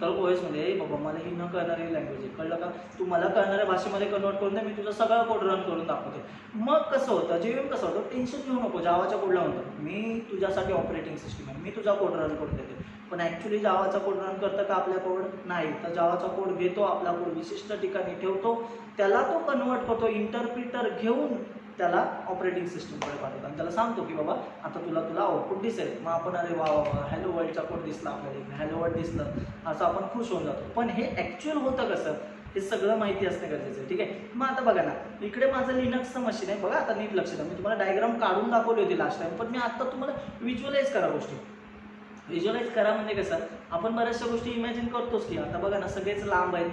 तर OS मध्ये बाबा मला ही न कळणारी लँग्वेज आहे, कळलं का, तू मला कळणाऱ्या भाषेमध्ये कन्वर्ट करून दे, मी तुझा सगळा कोड रन करून दाखवते. मग कसं होतं, JVM कसं होतं, टेन्शन घेऊ नको, जावाच्या कोडला म्हणतो मी तुझ्यासाठी ऑपरेटिंग सिस्टीम आहे, मी तुझा कोड रन करून देते. पण ॲक्च्युली जावाचा कोड रन करतं का आपल्या कोड, नाही. तर जावाचा कोड घेतो, आपला कोड विशिष्ट ठिकाणी ठेवतो, त्याला तो कन्वर्ट करतो, इंटरप्रिटर घेऊन त्याला ऑपरेटिंग सिस्टीमकडे पाठवतो आणि त्याला सांगतो की बाबा आता तुला आउटपुट दिसेल. मग आपण अरे वा वा हॅलो वर्ल्डचा कोड दिसला आपल्याला, हॅलो वर्ल्ड दिसलं, असं आपण खुश होऊन जातो. पण हे ॲक्च्युअल होतं कसं, हे सगळं माहिती असणं गरजेचं आहे, ठीक आहे. मग आता बघा ना, इकडे माझं लिनक्सचं मशीन आहे, बघा आता नीट लक्ष द्या, मी तुम्हाला डायग्राम काढून दाखवली होती लास्ट टाइम, पण मी आता तुम्हाला व्हिज्युअलाइज करा गोष्टी. व्हिज्युअलाइज करा म्हणजे कसं, आपण बऱ्याचशा गोष्टी इमॅजिन करतोच की, आता बघा ना सगळेच लांब आहेत,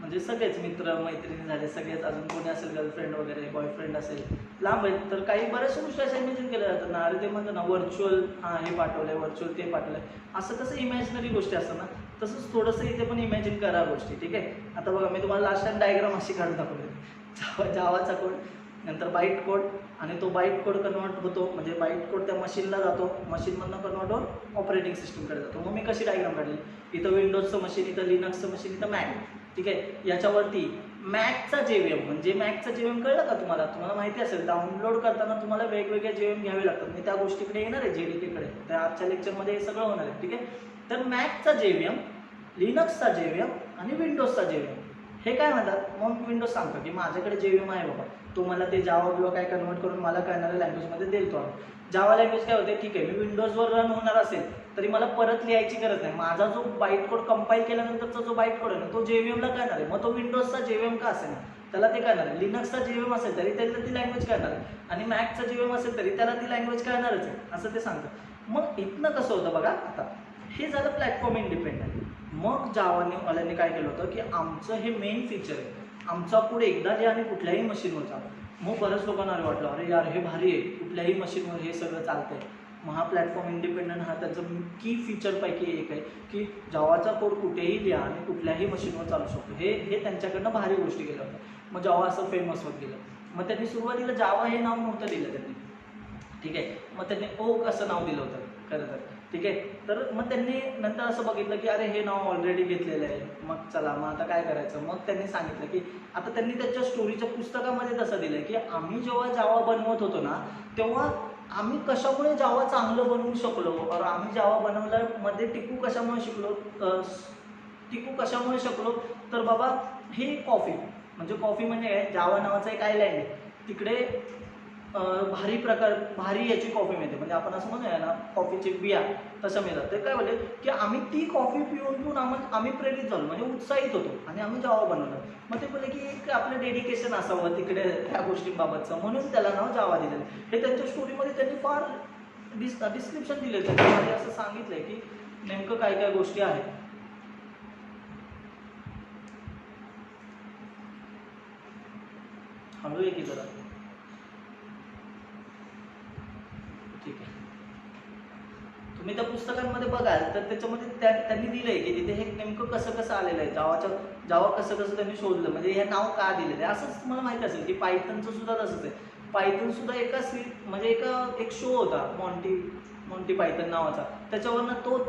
म्हणजे सगळेच मित्र मैत्रिणी झाले, सगळेच अजून कोणी असेल गर्लफ्रेंड वगैरे बॉयफ्रेंड असेल, लांब आहेत, तर काही बऱ्याचशा गोष्टी अशा इमॅजिन केल्या जातात ना, अरे ते म्हणतात ना व्हर्च्युअल, हां हे पाठवलंय, व्हर्च्युअल ते पाठवलंय, असं कसं इमॅजिनरी गोष्टी असतात ना, तसंच थोडंसं इथे पण इमॅजिन करा गोष्टी, ठीक आहे. आता बघा मी तुम्हाला लास्ट टाइम डायग्राम अशी काढून दाखवली, जावाचा कोड, नंतर बाईट कोड, आणि तो बाईट कोड कन्वर्ट होतो, म्हणजे बाईट कोड त्या मशीनला जातो, मशीनमधनं कन्वर्ट होऊन ऑपरेटिंग सिस्टीमकडे जातो. मग मी कशी डायग्राम काढली, इथं विंडोजचं मशीन, इथं लिनक्सचं मशीन, इथं मॅक, ठीक आहे. याच्यावरती मॅकचा JVM, म्हणजे मॅकचा JVM कळलं का तुम्हाला माहिती असेल, डाउनलोड करताना तुम्हाला वेगवेगळे JVM घ्यावे लागतात. मी त्या गोष्टीकडे येणार आहे, JDK कडे, त्या आजच्या लेक्चरमध्ये हे सगळं होणार आहे, ठीक आहे. तर मॅकचा JVM, लिनक्सचा JVM आणि विंडोजचा JVM, हे काय म्हणतात. मग विंडोज सांगतो की माझ्याकडे JVM आहे बाबा, तो मला ते जावा किंवा काय कन्वर्ट करून मला कळणाऱ्या लँग्वेजमध्ये देईल. तो जावा लँग्वेज काय होते, ठीक आहे, मी विंडोजवर रन होणार असेल तरी मला परत लिहायची गरज नाही, माझा जो बाईट कोड कंपाईल केल्यानंतरचा जो बाईट कोड आहे ना, तो JVM ला कळणार आहे. मग तो विंडोजचा JVM का असेल ना, त्याला ते कळणार आहे. लिनक्सचा JVM असेल तरी त्याला ती लँग्वेज कळणार आहे, आणि मॅकचा JVM असेल तरी त्याला ती लँग्वेज कळणारच आहे, असं ते सांगतं. मग इथनं कसं होतं बघा, आता हे झालं प्लॅटफॉर्म इंडिपेंडंट. मग जावावाल्यांनी काय केलं होतं की आमचं हे मेन फीचर आहे, आमचा कोड एकदा लिहा आणि कुठल्याही मशीनवर चालतो. मग बऱ्याच लोकांना वाटलं अरे यार हे भारी आहे, कुठल्याही मशीनवर हे सगळं चालतंय. मग हा प्लॅटफॉर्म इंडिपेंडंट हा त्याचं की फीचरपैकी एक आहे की जावाचा कोड कुठेही लिहा आणि कुठल्याही मशीनवर चालू शकतो. हे त्यांच्याकडनं भारी गोष्टी केल्या होत्या. मग जावा असं फेमस होत गेलं. मग त्यांनी सुरुवातीला जावा हे नाव नव्हतं दिलं त्यांनी, ठीक आहे. मग त्यांनी ओक असं नाव दिलं होतं खरं तर, ठीक आहे. तर मग त्यांनी नंतर असं बघितलं की अरे हे नाव ऑलरेडी घेतलेलं आहे, मग चला मग आता काय करायचं. मग त्यांनी सांगितलं की आता त्यांनी त्याच्या स्टोरीच्या पुस्तकामध्ये तसं दिलं की आम्ही जेव्हा जावा बनवत होतो ना, तेव्हा आम्ही कशामुळे जावा चांगलं बनवू शकलो, और आम्ही जावा बनवल्यामध्ये टिकू कशामुळे शकलो, तर बाबा ही कॉफी, म्हणजे कॉफी म्हणजे काय, जावा नावाचं एक आयलँड आहे तिकडे, भारी याची कॉफी मिळते, म्हणजे आपण असं म्हणूया ना कॉफीचे बिया तसं मिळतात. ते काय बोलले की आम्ही ती कॉफी पिऊन आम्ही प्रेरित झालो, म्हणजे उत्साहित होतो आणि आम्ही जावा बनवलं. मग ते बोलले की एक आपलं डेडिकेशन असावं तिकडे त्या गोष्टींबाबतचं, म्हणून त्याला नाव जावा दिलेलं. हे त्यांच्या स्टोरीमध्ये त्यांनी फार डिस्क्रिप्शन दिले, त्यांनी असं सांगितलंय की नेमकं काय काय गोष्टी आहेत. हळू आहे की जरा, ठीक आहे. तुम्ही त्या पुस्तकांमध्ये बघाल तर त्याच्यामध्ये त्यांनी दिलं आहे की तिथे हे नेमकं कसं कसं आलेलं आहे, जावा कसं कसं त्यांनी शोधलं, म्हणजे हे नाव का दिलेलं आहे. असंच तुम्हाला माहिती असेल की पायथनचं सुद्धा तसंच आहे. पायथन सुद्धा म्हणजे एक शो होता मॉन्टी पायथन नावाचा, त्याच्यावरनं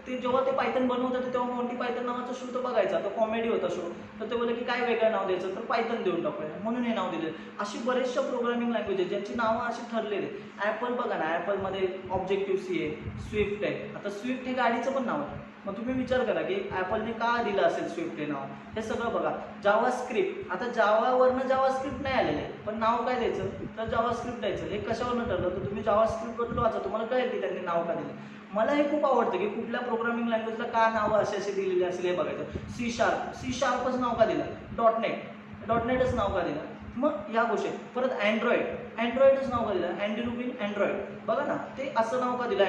ते जेव्हा ते पायथन बनवत होते तेव्हा मॉन्टी पायथन नावाचा शो तो बघायचा, तो कॉमेडी होता शो. तर ते बोलले की काय वेगळं नाव द्यायचं, तर पायथन देऊन टाकूया, म्हणून हे नाव दिले. अशी बरेचशा प्रोग्रामिंग लँग्वेज आहेत ज्यांची नावं अशी ठरलेली. ॲपल बघा ना, ॲपलमध्ये ऑब्जेक्टिव्ह सी आहे, स्विफ्ट आहे. आता स्विफ्ट हे गाडीचं पण नाव आहे. मग तुम्ही विचार करा की ॲपलने का दिलं असेल स्विफ्ट हे नाव, हे सगळं बघा. जावा स्क्रिप्ट, आता जावावरनं जावा स्क्रिप्ट नाही आलेलं आहे, पण नाव काय द्यायचं, तर जावा स्क्रिप्ट द्यायचं. हे कशावरनं ठरलं, तर तुम्ही जावा स्क्रिप्टबद्दल वाचा, तुम्हाला कळेल की त्यांनी नाव का दिलं. मला हे खूप आवडतं की कुठल्या प्रोग्रामिंग लँग्वेजला का नावं असे दिलेली असेल हे बघायचं. सी शार्पच नाव का दिलं, डॉटनेटच नाव का दिलं, मग या गोष्टी. परत अँड्रॉइडच नाव का दिलं, अँडी रुबिन अँड्रॉइड, बघा ना, ते असं नाव का दिलं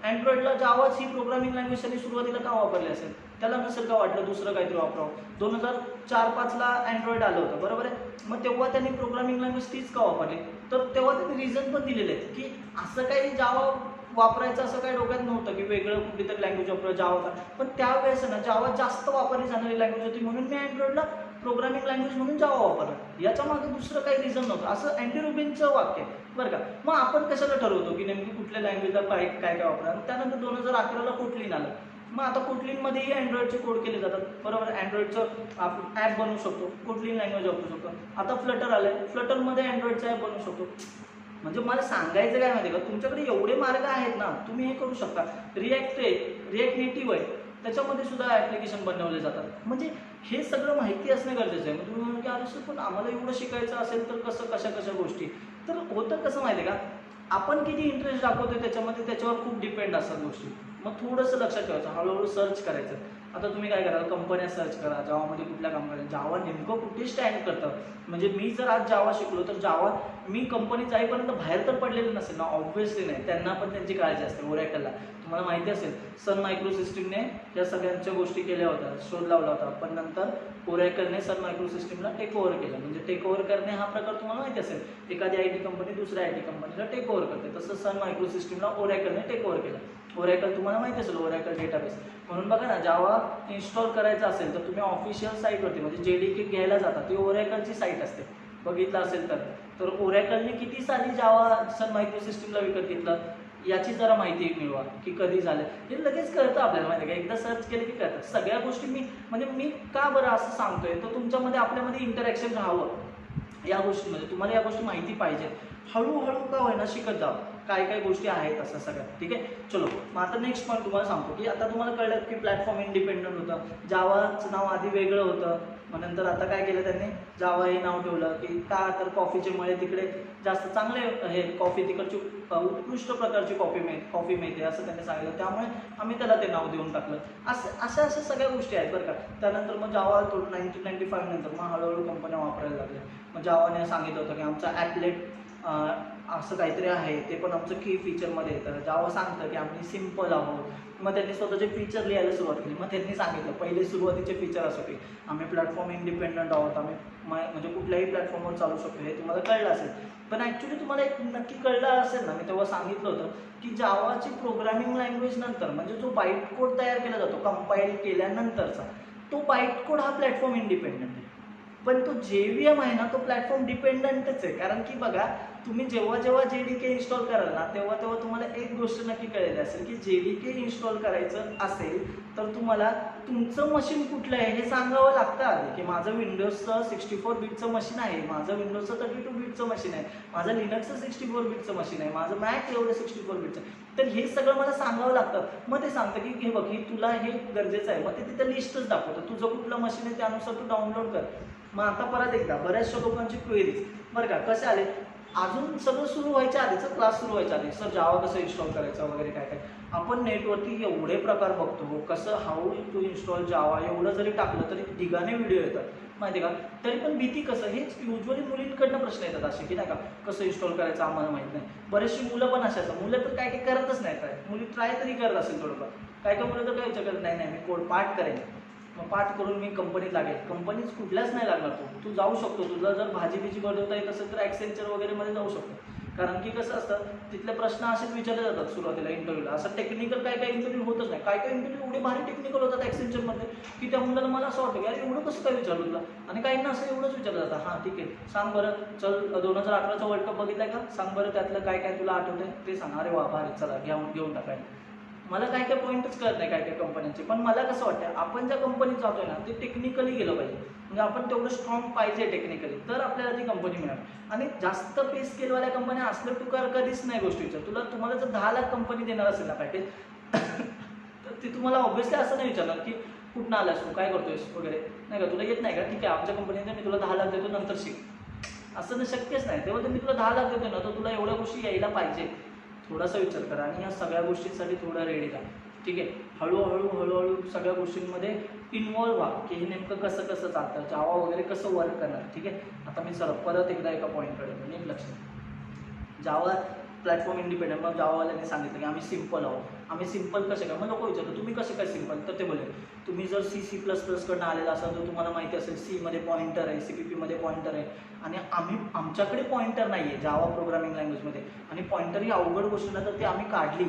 अँड्रॉइडला. जावाच ही प्रोग्रामिंग लँग्वेज त्यांनी सुरुवातीला का वापरली असेल, त्याला नसेल का वाटलं दुसरं काहीतरी वापरावं. 2004-05ला अँड्रॉइड आलं होतं, बरोबर आहे. मग तेव्हा त्यांनी प्रोग्रामिंग लँग्वेज तीच का वापरली, तर तेव्हा त्यांनी रिझन पण दिलेले आहेत की असं काही जावा वापरायचं असं काही डोक्यात नव्हतं की वेगळं कुठली तरी लँग्वेज वापरा जावा. पण त्यावेळेस ना जावा जास्त वापरली जाणारी लँग्वेज होती, म्हणून मी अँड्रॉइडला प्रोग्रामिंग लँग्वेज म्हणून जावा वापरला. याच्या मागे दुसरं काही रिझन नव्हतं, असं अँडी रुबिनचं वाक्य बरं का. मग आपण कशाला ठरवतो की नेमकी कुठल्या लँग्वेजला काय काय वापरा. त्यानंतर 2011ला कोटलिन आलं. मग आता कोटलिनमध्येही अँड्रॉइडचे कोड केले जातात, बरोबर. अँड्रॉइडचं आपण ॲप बनवू शकतो, कोटलिन लँग्वेज वापरू शकतो. आता फ्लटर आलं, फ्लटरमध्ये अँड्रॉइडचं ॲप बनवू शकतो. म्हणजे मला सांगायचं काय माहिती का, तुमच्याकडे एवढे मार्ग आहेत ना, तुम्ही हे करू शकता. रिॲक्ट नेटिव्ह आहे, त्याच्यामध्ये सुद्धा ॲप्लिकेशन बनवले जातात. म्हणजे हे सगळं माहिती असणं गरजेचं आहे. मग तुम्ही म्हणून की अरे सर पण आम्हाला एवढं शिकायचं असेल तर कशा गोष्टी. तर होतं कसं माहिती आहे का, आपण किती इंटरेस्ट दाखवतो त्याच्यावर खूप डिपेंड असतात गोष्टी. मग थोडंसं लक्षात ठेवायचं, हळूहळू सर्च करायचं. आता तुम्ही काय करा, कंपन्या सर्च करा, जावामध्ये कुठल्या कंपन्या, जावा नेमकं कुठे स्टँड करतं. म्हणजे मी जर आज जावा शिकलो तर जावा मी कंपनीत जाईपर्यंत बाहेर तर पडलेलं नसेल ना, ऑब्व्हियसली नाही. त्यांना पण त्यांची काळजी असते. ओरॅकलला तुम्हाला माहिती असेल सन मायक्रो सिस्टीमने या सगळ्यांच्या गोष्टी केल्या होत्या, शोध लावला होता, पण नंतर ओरॅकलने सन मायक्रो सिस्टीमला टेक ओव्हर केलं. म्हणजे टेक ओव्हर करणे हा प्रकार तुम्हाला माहिती असेल, एखादी IT कंपनी दुसऱ्या IT कंपनीला टेक ओव्हर करते, तसं सन मायक्रो सिस्टीमला ओरॅकलने टेक ओव्हर केलं. ओरॅकल तुम्हाला माहिती असेल, ओरॅकल डेटाबेस. म्हणून बघा ना, जावा इन्स्टॉल करायचं असेल तर तुम्ही ऑफिशियल साईटवरती म्हणजे JDK घ्यायला जाता, ती ओरॅकलची साईट असते, बघितलं असेल तर ओरॅकलने किती साली जावा सन मायक्रो सिस्टीमला विकत घेतलं याची जरा माहिती मिळवा की कधी झालं. हे लगेच कळतं आपल्याला, माहिती का, एकदा सर्च केलं की कळतं सगळ्या गोष्टी. मी का बरं असं सांगतोय, तर तुमच्यामध्ये आपल्यामध्ये इंटरॅक्शन राहावं या गोष्टीमध्ये. तुम्हाला या गोष्टी माहिती पाहिजे, हळूहळू का होईना शिकत जावं, काय काय गोष्टी आहेत असं सगळ्यात. ठीक आहे, चलो. मग आता नेक्स्ट पॉईंट तुम्हाला सांगतो की आता तुम्हाला कळलं की प्लॅटफॉर्म इंडिपेंडंट होतं. जावाचं नाव आधी वेगळं होतं, मग नंतर आता काय केलं त्यांनी, जावा हे नाव ठेवलं की का, तर कॉफीचे मळे तिकडे जास्त चांगले, हे कॉफी तिकडची उत्कृष्ट प्रकारची कॉफी मिळते असं त्यांनी सांगितलं, त्यामुळे आम्ही त्याला ते नाव देऊन टाकलं. अशा सगळ्या गोष्टी आहेत बरं का. त्यानंतर मग जावा थोडं 1995 नंतर मग हळूहळू कंपन्या वापरायला लागल्या. मग जावाने सांगितलं होतं की आमचा ॲपलेट असं काहीतरी आहे, ते पण आमचं की फीचरमध्ये येतं. जावा सांगतं की आम्ही सिम्पल आहोत. मग त्यांनी स्वतःचे फीचर लिहायला सुरुवात केली. मग त्यांनी सांगितलं पहिले सुरुवातीचे फीचर असो की आम्ही प्लॅटफॉर्म इंडिपेंडंट आहोत, आम्ही म्हणजे कुठल्याही प्लॅटफॉर्मवर चालू शकतो, हे तुम्हाला कळलं असेल. पण ॲक्च्युली तुम्हाला एक नक्की कळलं असेल ना, मी तेव्हा सांगितलं होतं की जावाची प्रोग्रामिंग लँग्वेज नंतर म्हणजे जो बाईट कोड तयार केला जातो कंपाईल केल्यानंतरचा, तो बाईट कोड हा प्लॅटफॉर्म इंडिपेंडंट आहे. पण तो JVM आहे ना, तो प्लॅटफॉर्म डिपेंडंटच आहे. कारण की बघा, तुम्ही जेव्हा JDK इन्स्टॉल कराल ना, तेव्हा तुम्हाला एक गोष्ट नक्की कळलेली असेल की JDK इन्स्टॉल करायचं असेल तर तुम्हाला तुमचं मशीन कुठलं आहे हे सांगावं लागतं आधी, की माझं विंडोजचं 64 बिटचं मशीन आहे, माझं विंडोजचं 32 बिटचं मशीन आहे, माझं लिनक्सचं 64 बिटचं मशीन आहे, माझं मॅक एवढं 64 बिटचं. तर हे सगळं मला सांगावं लागतं. मग ते सांगतं की हे बघ, ही तुला हे गरजेचं आहे. मग ते तिथं लिस्टच दाखवतं, तुझं कुठलं मशीन आहे त्यानुसार तू डाउनलोड कर. मग आता परत एकदा बऱ्याचशा लोकांची क्वेरीज बरं का कसे आले, अजून सगळं सुरू व्हायच्या आधीचं, क्लास सुरू व्हायच्या आधी, सर जावा कसं इन्स्टॉल करायचं वगैरे काय काय. आपण नेटवरती एवढे प्रकार बघतो, कसं हाऊ टू इन्स्टॉल जावा एवढं जरी टाकलं तरी ढिगाने व्हिडिओ येतात माहिती का. तरी पण भीती कसं, हेच युजली मुलींकडनं प्रश्न येतात असे की नाही का, कसं इन्स्टॉल करायचं आम्हाला माहीत नाही. बरेचशी मुलं पण असायचं, मुलं तर काय करतच नाही, काय मुली ट्राय तरी करत असेल थोडंफार. काय मुलं तर काय विचार करत नाही मी कोड पाठ करेन, मग पाठ करून मी कंपनीत लागेल. कंपनीच कुठल्याच नाही लागणार, तू जाऊ शकतो. तुझा जर भाजी बनवता येत असेल तर ॲक्सेंचर वगैरे मध्ये जाऊ शकतो. कारण की कसं असतं तिथले प्रश्न असेच विचारले जातात सुरुवातीला इंटरव्ह्यूला. असं टेक्निकल काय काय इंटरव्ह्यू होतच नाही. काय काय इंटरव्ह्यू एवढे भारी टेक्निकल होतात ॲक्सेंचरमध्ये की त्या मुलाला मला असं वाटतं की अरे एवढं कसं काय विचारलं तुला. आणि काहींना असं एवढंच विचारलं जातं, हां ठीक आहे सांग बरं, चल 2018चा वर्ल्ड कप बघितलाय का, सांग बरं त्यातलं काय काय तुला आठवतंय ते सांग. अरे वा भारी, चला घेऊन टाकायला. मला काय काय पॉईंटच कळत नाही काय काय कंपन्यांचे. पण मला कसं वाटतं आपण ज्या कंपनीत जातोय ना ते टेक्निकली गेलं पाहिजे. म्हणजे आपण तेवढं स्ट्रॉंग पाहिजे टेक्निकली, तर आपल्याला ती कंपनी मिळणार. आणि जास्त पे स्केलवाल्या कंपन्या असल्या तुकार कधीच नाही गोष्टीचं. तुम्हाला जर 10 लाख कंपनी देणार असेल ना पॅकेज तर ती तुम्हाला ऑब्व्हियसली असं नाही विचारणार की कुठून आलास तू, काय करतोयस वगैरे, नाही का तुला येत नाही का, ठीक आहे आमच्या कंपनीने मी तुला 10 लाख देतो नंतर शिक. असं तर शक्यच नाही. तेव्हा तर मी तुला 10 लाख देतो ना, तर तुला एवढ्या गोष्टी यायला पाहिजे. थोडासा विचार करा आणि या सगळ्या गोष्टींसाठी थोडा रेडी राहा. ठीक आहे, हळूहळू सगळ्या गोष्टींमध्ये इन्वॉल्व्ह व्हा की हे नेमकं कसं कसं चालतं, जावा वगैरे कसं वर्क करणार. ठीक आहे, आता मी परत एकदा एका पॉईंटकडे नीट लक्षात. जावा प्लॅटफॉर्म इंडिपेंडंट. मग जावावाल्यांनी सांगितलं की आम्ही सिम्पल आहोत. आम्ही सिम्पल कसे काय, मग लोक विचारतो तुम्ही कसे काय सिम्पल, तर ते बोलले तुम्ही जर C++ कडनं आलेला असाल तर तुम्हाला माहिती असेल सीमध्ये पॉईंटर आहे, CPP पॉईंटर आहे. आणि आमच्याकडे पॉईंटर नाही आहे जावा प्रोग्रामिंग लँग्वेजमध्ये. आणि पॉईंटर ही अवघड गोष्ट ना, तर ती आम्ही काढली.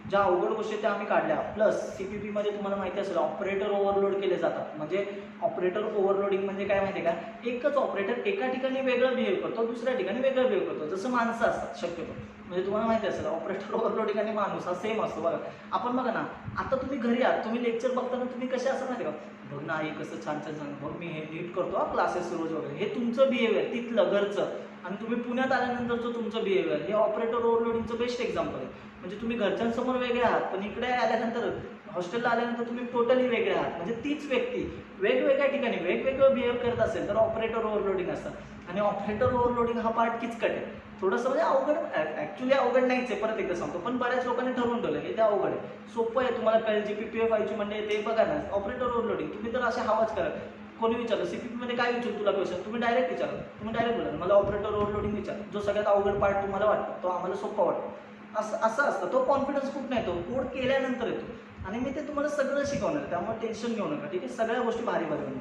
ज्या अवघड गोष्टी त्या आम्ही काढल्या. प्लस CPP तुम्हाला माहिती असेल ऑपरेटर ओव्हरलोड केले जातात. म्हणजे ऑपरेटर ओव्हरलोडिंग म्हणजे काय माहिती आहे का, एकच ऑपरेटर एका ठिकाणी वेगळं बिहेव करतो, दुसऱ्या ठिकाणी वेगळं बिहेव करतो. जसं माणसं असतात शक्यतो. म्हणजे तुम्हाला माहिती असेल ऑपरेटर ओव्हरलोडिंग आणि माणूस हा सेम असतो. बघा आपण बघा ना, आता तुम्ही घरी आहात, तुम्ही लेक्चर बघताना तुम्ही कसे असं माहिती का, बघ ना आई कसं छान बघ मी हे नीट करतो क्लासेस रोज वगैरे, हे तुमचं बिहेवियर तिथलं घरचं. आणि तुम्ही पुण्यात आल्यानंतरचं तुमचं बिहेवियर हे ऑपरेटर ओव्हरलोडिंगचं बेस्ट एक्झाम्पल आहे. म्हणजे तुम्ही घरच्यांसमोर वेगळे आहात, पण इकडे आल्यानंतर हॉस्टेलला आल्यानंतर तुम्ही टोटली वेगळे आहात. म्हणजे तीच व्यक्ती वेगवेगळ्या ठिकाणी वेगवेगळं बिहेव करत असेल तर ऑपरेटर ओव्हरलोडिंग असतं. आणि ऑपरेटर ओव्हरलोडिंग हा पार्ट किचकट आहे थोडंसं. म्हणजे अवघड, ॲक्च्युली अवघड नाहीच आहे, परत एकदा सांगतो. पण बऱ्याच लोकांनी ठरवून ठेवलं की ते अवघड आहे. सोपं आहे, तुम्हाला कळेल. GPPF व्हायची म्हणजे ते बघा ना, ऑपरेटर ओव्हरलोडिंग. तुम्ही तर असे हवाच करा. कोणी विचारलं CPP काय विचारू तुला क्वेश्चन, तुम्ही डायरेक्ट विचारा. तुम्ही डायरेक्ट बोला मला ऑपरेटर ओव्हरलोडिंग विचार. जो सगळ्यात अवघड पार्ट तुम्हाला वाटतो तो आम्हाला सोपा वाटतो. असं असतं. तो कॉन्फिडन्स खूप नाही, तो कोड केल्यानंतर येतो. आणि मी ते तुम्हाला सगळं शिकवणार, त्यामुळे टेन्शन घेऊ नका. ठीक आहे, सगळ्या गोष्टी भारी भारी.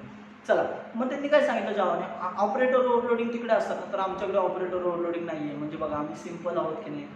चला, मग त्यांनी काय सांगितलं जावाने, ऑपरेटर ओव्हरलोडिंग तिकडे असतात ना, तर आमच्याकडे ऑपरेटर ओव्हरलोडिंग नाही आहे. म्हणजे बघा आम्ही सिम्पल आहोत की नाही,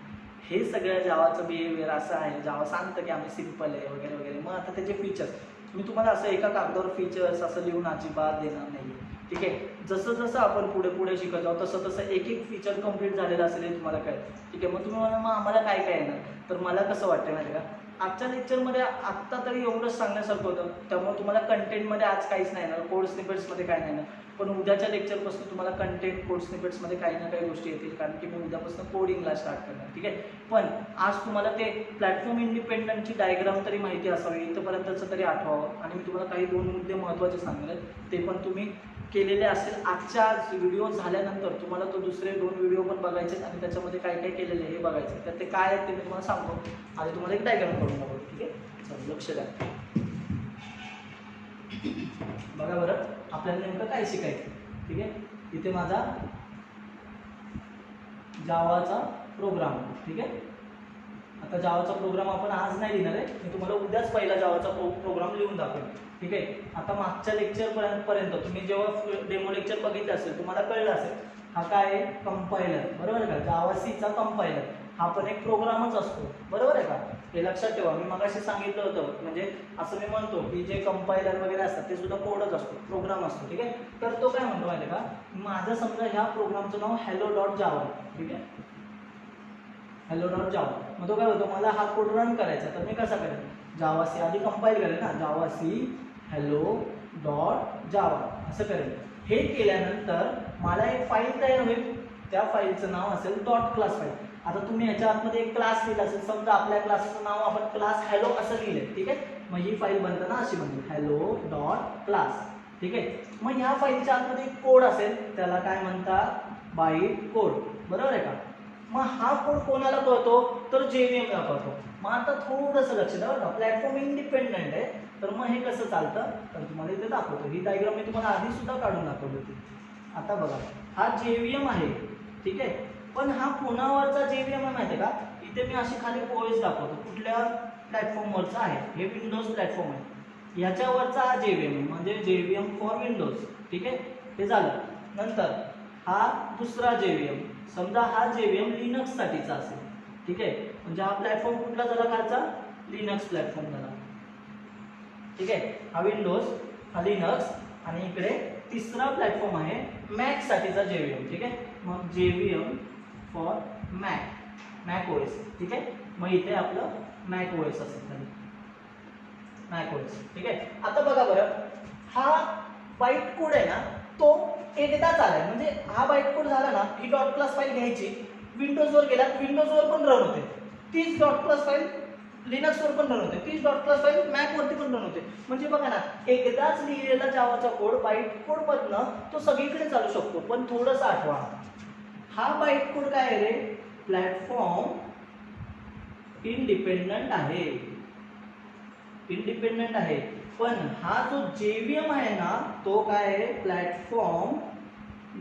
हे सगळ्या जावाचं बिहेवियर असं आहे. जावा सांगतं की आम्ही सिम्पल आहे वगैरे वगैरे. मग आता त्याचे फीचर्स मी तुम्हाला असं एका कागदावर फीचर्स असं लिहून अजिबात देणार नाही. ठीक आहे, जसं जसं आपण पुढे शिकत जाऊ तसं तसं एक फीचर कंप्लीट झालेलं असेल हे तुम्हाला कळेल. ठीक आहे, मग तुम्ही म्हणा मग आम्हाला काय काय येणार, तर मला कसं वाटतं माहिती का, आजच्या लेक्चरमध्ये आत्ता तरी एवढंच सांगण्यासारखं होतं. त्यामुळे तुम्हाला कंटेंटमध्ये आज काहीच नाही येणार, कोड स्निपेट्समध्ये काय नाही येणार. पण उद्याच्या लेक्चरपासून तुम्हाला कंटेंट कोड स्निपेट्समध्ये काही ना काही गोष्टी येतील, कारण की मी उद्यापासून कोडिंगला स्टार्ट करणार. ठीक आहे, पण आज तुम्हाला ते प्लॅटफॉर्म इंडिपेंडंटची डायग्राम तरी माहिती असावी, इथंपर्यंतचं तरी आठवावं. आणि मी तुम्हाला काही 2 मुद्दे महत्त्वाचे सांगणार आहेत, ते पण तुम्ही केलेले असेल. आजच्या व्हिडिओ झाल्यानंतर तुम्हाला तो दुसरे 2 व्हिडिओ पण बघायचे आणि त्याच्यामध्ये काय काय केलेलं आहे हे बघायचं. तर ते काय आहेत ते मी तुम्हाला सांगतो. आधी तुम्हाला एक डायग्राम करून दाखवतो. ठीक आहे, चल लक्ष द्या. बघा बरं आपल्याला नेमकं काय शिकायचं. ठीक आहे, इथे माझा जावाचा प्रोग्राम. ठीक आहे, आता जावाचा प्रोग्राम आपण आज नाही लिहिणार आहे, मी तुम्हाला उद्याच पहिला जावाचा प्रोग्राम लिहून दाखवेन. ठीक आहे, आता मागच्या लेक्चरपर्यंत तुम्ही जेव्हा डेमो लेक्चर बघितलं असेल तुम्हाला कळलं असेल हा काय आहे, कंपायलर. बरोबर आहे का, जावा Cचा कंपायलर हा पण एक प्रोग्रामच असतो. बरोबर आहे का, हे लक्षात ठेवा. मी मगाशी सांगितलं होतं, म्हणजे असं मी म्हणतो की जे कंपायलर वगैरे असतात ते सुद्धा कोडच असतो, प्रोग्राम असतो. ठीक आहे, तर तो काय म्हणतो माहिती का, माझं समजा ह्या प्रोग्रामचं नाव hello.java. ठीक आहे, hello.java. मग तो काय होतो, मला हा कोड रन करायचा, तर मी कसा करेन, जावा C आधी कंपाईल करेन ना, जावा C hello.java असं करेन. हे केल्यानंतर मला एक फाईल तयार होईल, त्या फाईलचं नाव असेल .class फाईल. आता तुम्ही ह्याच्या आतमध्ये एक क्लास लिहिला असेल, समजा आपल्या क्लासचं नाव आपण क्लास हॅलो असं लिहिलंय. ठीक आहे, मग ही फाईल बनताना अशी बनते hello.class. ठीक आहे, मग ह्या फाईलच्या आतमध्ये एक कोड असेल, त्याला काय म्हणतात, बाईट कोड. बरोबर आहे का, मग हा कोड कोणाला कळतो, तर JVM ला कळतो. मग आता थोडंसं लक्ष द्या बघा, प्लॅटफॉर्म इंडिपेंडंट आहे, तर मग हे कसं चालतं तर तुम्हाला इथे दाखवतो. ही डायग्राम मी तुम्हाला आधी सुद्धा काढून दाखवली होती. आता बघा हा JVM आहे. ठीक आहे, पण हा कोणावरचा JVM आहे माहिती आहे का, इथे मी अशी खाली OS दाखवतो, कुठल्या प्लॅटफॉर्मवरचा आहे, हे विंडोज प्लॅटफॉर्म आहे, याच्यावरचा हा JVM आहे, म्हणजे JVM फॉर विंडोज. ठीक आहे, हे झालं. नंतर हा दुसरा JVM, समजा हा JVM लिनक्स साठीचा असेल, ठीक आहे. म्हणजे हा प्लॅटफॉर्म कुठला झाला खालचा, लिनक्स प्लॅटफॉर्म झाला, ठीक आहे. हा विंडोज, हा लिनक्स, आणि इकडे तिसरा प्लॅटफॉर्म आहे मॅक साठीचा JVM, ठीक आहे. मग JVM फॉर मॅक OS, ठीक आहे. मग इथे आपलं मॅक OS असेल, मॅक OS, ठीक आहे. आता बघा बरं, हा बाईट कोड आहे ना तो एकदाच आलाय, म्हणजे हा बाईट कोड झाला ना, ही डॉट क्लास फाईल घ्यायची, विंडोजवर गेलात विंडोजवर पण रन होते, तीच डॉट क्लास फाईल लिनक्सवर पण रन होते, तीच डॉट क्लास फाईल मॅकवरती पण रन होते. म्हणजे बघा ना, एकदाच लिहिलेला जावाचा कोड बाईट कोड मधनं तो सगळीकडे चालू शकतो. पण थोडंसं आठवा, हा बाईट कोड काय आहे रे, प्लॅटफॉर्म इंडिपेंडंट आहे, इंडिपेंडंट आहे. पण हा जो JVM आहे ना तो काय आहे, प्लॅटफॉर्म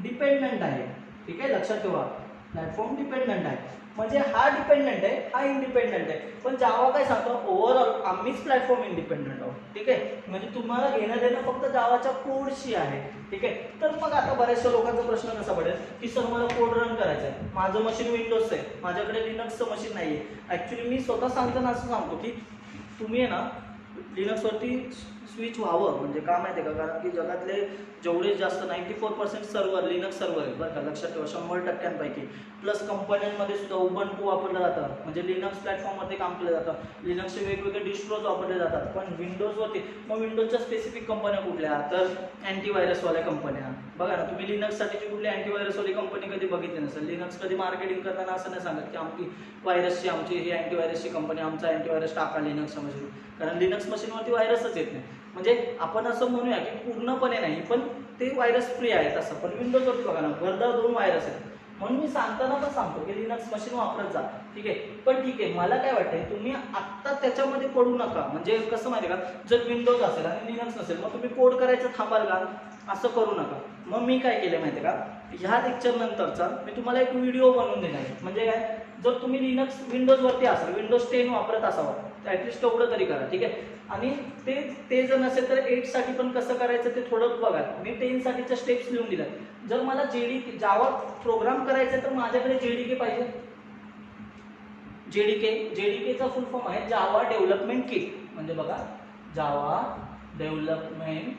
डिपेंडंट आहे, ठीक आहे. लक्षात ठेवा, प्लॅटफॉर्म डिपेंडंट आहे. म्हणजे हा डिपेंडंट आहे, हा इंडिपेंडंट आहे. पण जावा काय सांगतो, ओव्हरऑल आम्हीच प्लॅटफॉर्म इंडिपेंडंट आहोत, ठीक आहे. म्हणजे तुम्हाला घेणं देणं फक्त जावाच्या कोडशी आहे, ठीक आहे. तर मग आता बऱ्याचशा लोकांचा प्रश्न कसा पडेल की सर मला कोड रन करायचा आहे, माझं मशीन विंडोजचं आहे, माझ्याकडे लिनक्सचं मशीन नाही आहे. ॲक्च्युली मी स्वतः सांगताना असं सांगतो की तुम्ही आहे ना लिनक्सवरती स्विच व्हावं. म्हणजे का माहिती आहे का, कारण की जगातले जेवढे जास्त 94% सर्व्हर लिनक्स सर्व्हर आहे बरं का, लक्षात ठेवा, 100%पैकी. प्लस कंपन्यांमध्ये सुद्धा उबंटू वापरलं जातं, म्हणजे लिनक्स प्लॅटफॉर्मवरती काम केलं जातं. लिनक्सचे वेगवेगळे डिस्ट्रोज वापरले जातात. पण विंडोजवरती, मग विंडोजच्या स्पेसिफिक कंपन्या कुठल्या, तर अँटीव्हायरसवाल्या कंपन्या. बघा ना, तुम्ही लिनक्ससाठीची कुठली अँटीव्हायरसवाली कंपनी कधी बघितली नसेल. लिनक्स कधी मार्केटिंग करताना असं नाही सांगत की आमची व्हायरसची, आमची ही अँटीव्हायरसची कंपनी, आमचा अँटीव्हायरस टाका लिनक्सच्या मशीन, कारण लिनक्स मशीनवरती व्हायरसच येत नाही. म्हणजे आपण असं म्हणूया की पूर्णपणे नाही, पण ते व्हायरस फ्री आहेत असं. पण विंडोजवरती बघा ना, भरदार 2 व्हायरस आहेत. म्हणून मी सांगताना पण सांगतो की लिनक्स मशीन वापरत जा, ठीक आहे. पण ठीक आहे, मला काय वाटतंय, तुम्ही आत्ता त्याच्यामध्ये पडू नका. म्हणजे कसं माहिती आहे का, जर विंडोज असेल आणि लिनक्स नसेल मग तुम्ही कोड करायचं थांबाल का, असं करू नका. मग मी काय केलं माहिती आहे का, ह्या लेक्चर नंतरचा मी तुम्हाला एक व्हिडिओ बनवून देणार आहे. म्हणजे काय, जर तुम्ही लिनक्स विंडोजवरती असाल, विंडोज 10 वापरत असावा, ॲटलिस्ट तेवढं तरी करा, ठीक आहे. आणि ते जर नसेल तर 8 साठी पण कसं करायचं ते थोडं बघा. मी 10 साठीच्या स्टेप्स लिहून दिल्या. जर मला जावा प्रोग्राम करायचा तर माझ्याकडे JDK पाहिजे. जेडीकेचा फुल फॉर्म आहे जावा डेव्हलपमेंट किट. म्हणजे बघा, जावा डेव्हलपमेंट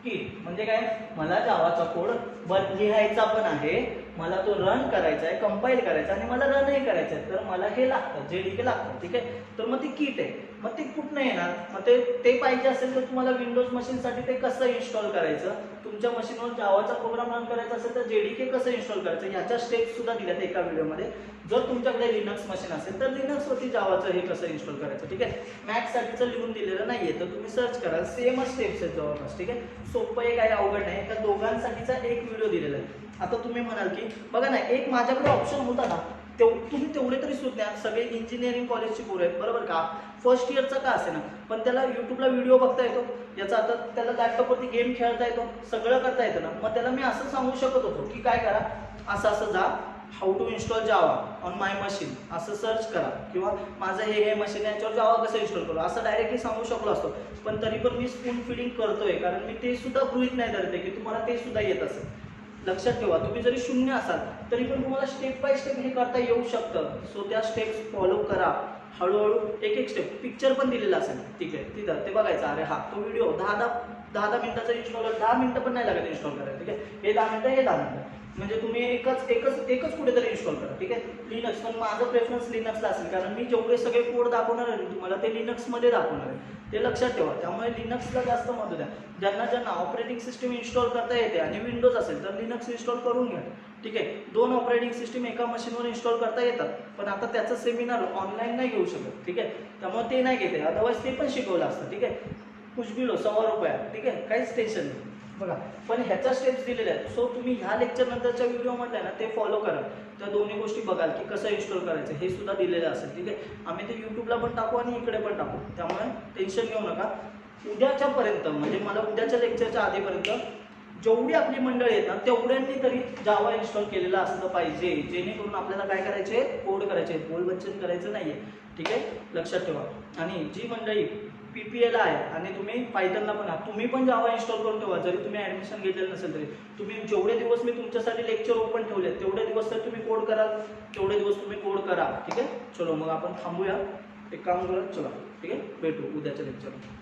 किट म्हणजे काय, मला जावाचा कोड लिहायचा पण आहे, मला तो रन करायचा आहे, कंपाईल करायचा आणि मला रनही करायचं आहे, तर मला हे लागतं, JDK लागतं, ठीक आहे. तर मग ती किट आहे. मग ते कुठनं येणार, मग ते पाहिजे असेल तर तुम्हाला विंडोज मशीनसाठी ते कसं इन्स्टॉल करायचं, तुमच्या मशीनवर जावाचा प्रोग्राम रन करायचा असेल तर JDK कसं इन्स्टॉल करायचं, ह्याच्या स्टेप्स सुद्धा दिल्यात एका व्हिडिओमध्ये. जर तुमच्याकडे लिनक्स मशीन असेल तर लिनक्सवरती जावाचं हे कसं इन्स्टॉल करायचं, ठीक आहे. मॅकसाठीचं लिहून दिलेलं नाहीये, तर तुम्ही सर्च कराल, सेमच स्टेप्स आहेत जवळपास, ठीक आहे. सोपं आहे, काही अवघड नाही. त्या दोघांसाठीचा एक व्हिडिओ दिलेला आहे. आता तुम्ही म्हणाल की बघा ना, एक माझ्याकडे ऑप्शन होता ना, तुम्ही तेवढे तरी सुद्धा सगळे इंजिनिअरिंग कॉलेजची पोरं आहेत बरोबर का, फर्स्ट इयरचा का असे ना, पण त्याला युट्यूबला व्हिडिओ बघता येतो याचा, आता त्याला लॅपटॉपवरती गेम खेळता येतो, सगळं करता येतं ना. मग त्याला मी असं सांगू शकत होतो की काय करा, असं जा, how to install Java on my machine असं सर्च करा, किंवा माझं हे मशीन आहे याच्यावर जावा कसं इन्स्टॉल करू असं डायरेक्टली सांगू शकलो असतो. पण तरी पण मी स्पून फिडिंग करतोय, कारण मी ते सुद्धा गृहीत नाही धरते की तुम्हाला ते सुद्धा येत असेल. लक्षात ठेवा, तुम्ही जरी शून्य असाल तरी पण तुम्हाला स्टेप बाय स्टेप हे करता येऊ शकतं. सो त्या स्टेप्स फॉलो करा, हळूहळू एक स्टेप. पिक्चर पण दिलेला असेल, ठीक आहे, तिथं ते बघायचं. अरे हा तो व्हिडिओ 10 मिनिटाचा इन्स्टॉल, 10 मिनिटं पण नाही लागत इन्स्टॉल करायला, ठीक आहे. हे 10 मिनिटं, हे 10 मिनिटं, म्हणजे तुम्ही एकच कुठेतरी इन्स्टॉल करा, ठीक आहे. लिनक्स, पण माझं प्रेफरन्स लिनक्सला असेल, कारण मी जेवढे सगळे कोड दाखवणार आहे तुम्हाला ते लिनक्समध्ये दाखवणार आहे, ते लक्षात ठेवा. त्यामुळे लिनक्सला जास्त महत्त्व द्या. ज्यांना ऑपरेटिंग सिस्टीम इन्स्टॉल करता येते आणि विंडोज असेल तर लिनक्स इन्स्टॉल करून घ्या, ठीक आहे. 2 ऑपरेटिंग सिस्टीम एका मशीनवर इन्स्टॉल करता येतात, पण आता त्याचं सेमिनार ऑनलाईन नाही घेऊ शकत, ठीक आहे. त्यामुळे ते नाही घेते, अदरवाईज ते पण शिकवलं असतं, ठीक आहे. कुछ भी लो, ₹100, ठीक आहे, काहीच टेन्शन नाही बघा. पण ह्याच्या स्टेप्स दिलेल्या आहेत. सो तुम्ही ह्या लेक्चर नंतरच्या व्हिडिओमध्ये ना ते फॉलो करा, त्या दोन्ही गोष्टी बघाल की कसं इन्स्टॉल करायचं हे सुद्धा दिलेलं असेल, ठीक आहे. आम्ही ते यूट्यूबला पण टाकू आणि इकडे पण टाकू, त्यामुळे टेन्शन घेऊ नका. उद्याच्यापर्यंत, म्हणजे मला उद्याच्या लेक्चरच्या आधीपर्यंत जेवढी आपली मंडळी आहेत ना तेवढ्यांनी तरी जावा इन्स्टॉल केलेलं असलं पाहिजे, जेणेकरून आपल्याला काय करायचे, कोड करायचे, बोलबच्चन करायचं नाहीये, ठीक आहे, लक्षात ठेवा. आणि जी मंडळी PPL आहे आणि तुम्ही पायथनला पण आहात, तुम्ही पण जावा इन्स्टॉल करून ठेवा. जरी तुम्ही ॲडमिशन घेतलेलं नसेल तरी तुम्ही जेवढे दिवस मी तुमच्यासाठी लेक्चर ओपन ठेवले तेवढे दिवस तर तुम्ही कोड कराल, तेवढे दिवस तुम्ही कोड करा. ठीक आहे, चलो मग आपण थांबूया, एक काम करा, चला ठीक आहे, भेटू उद्याच्या लेक्चरला.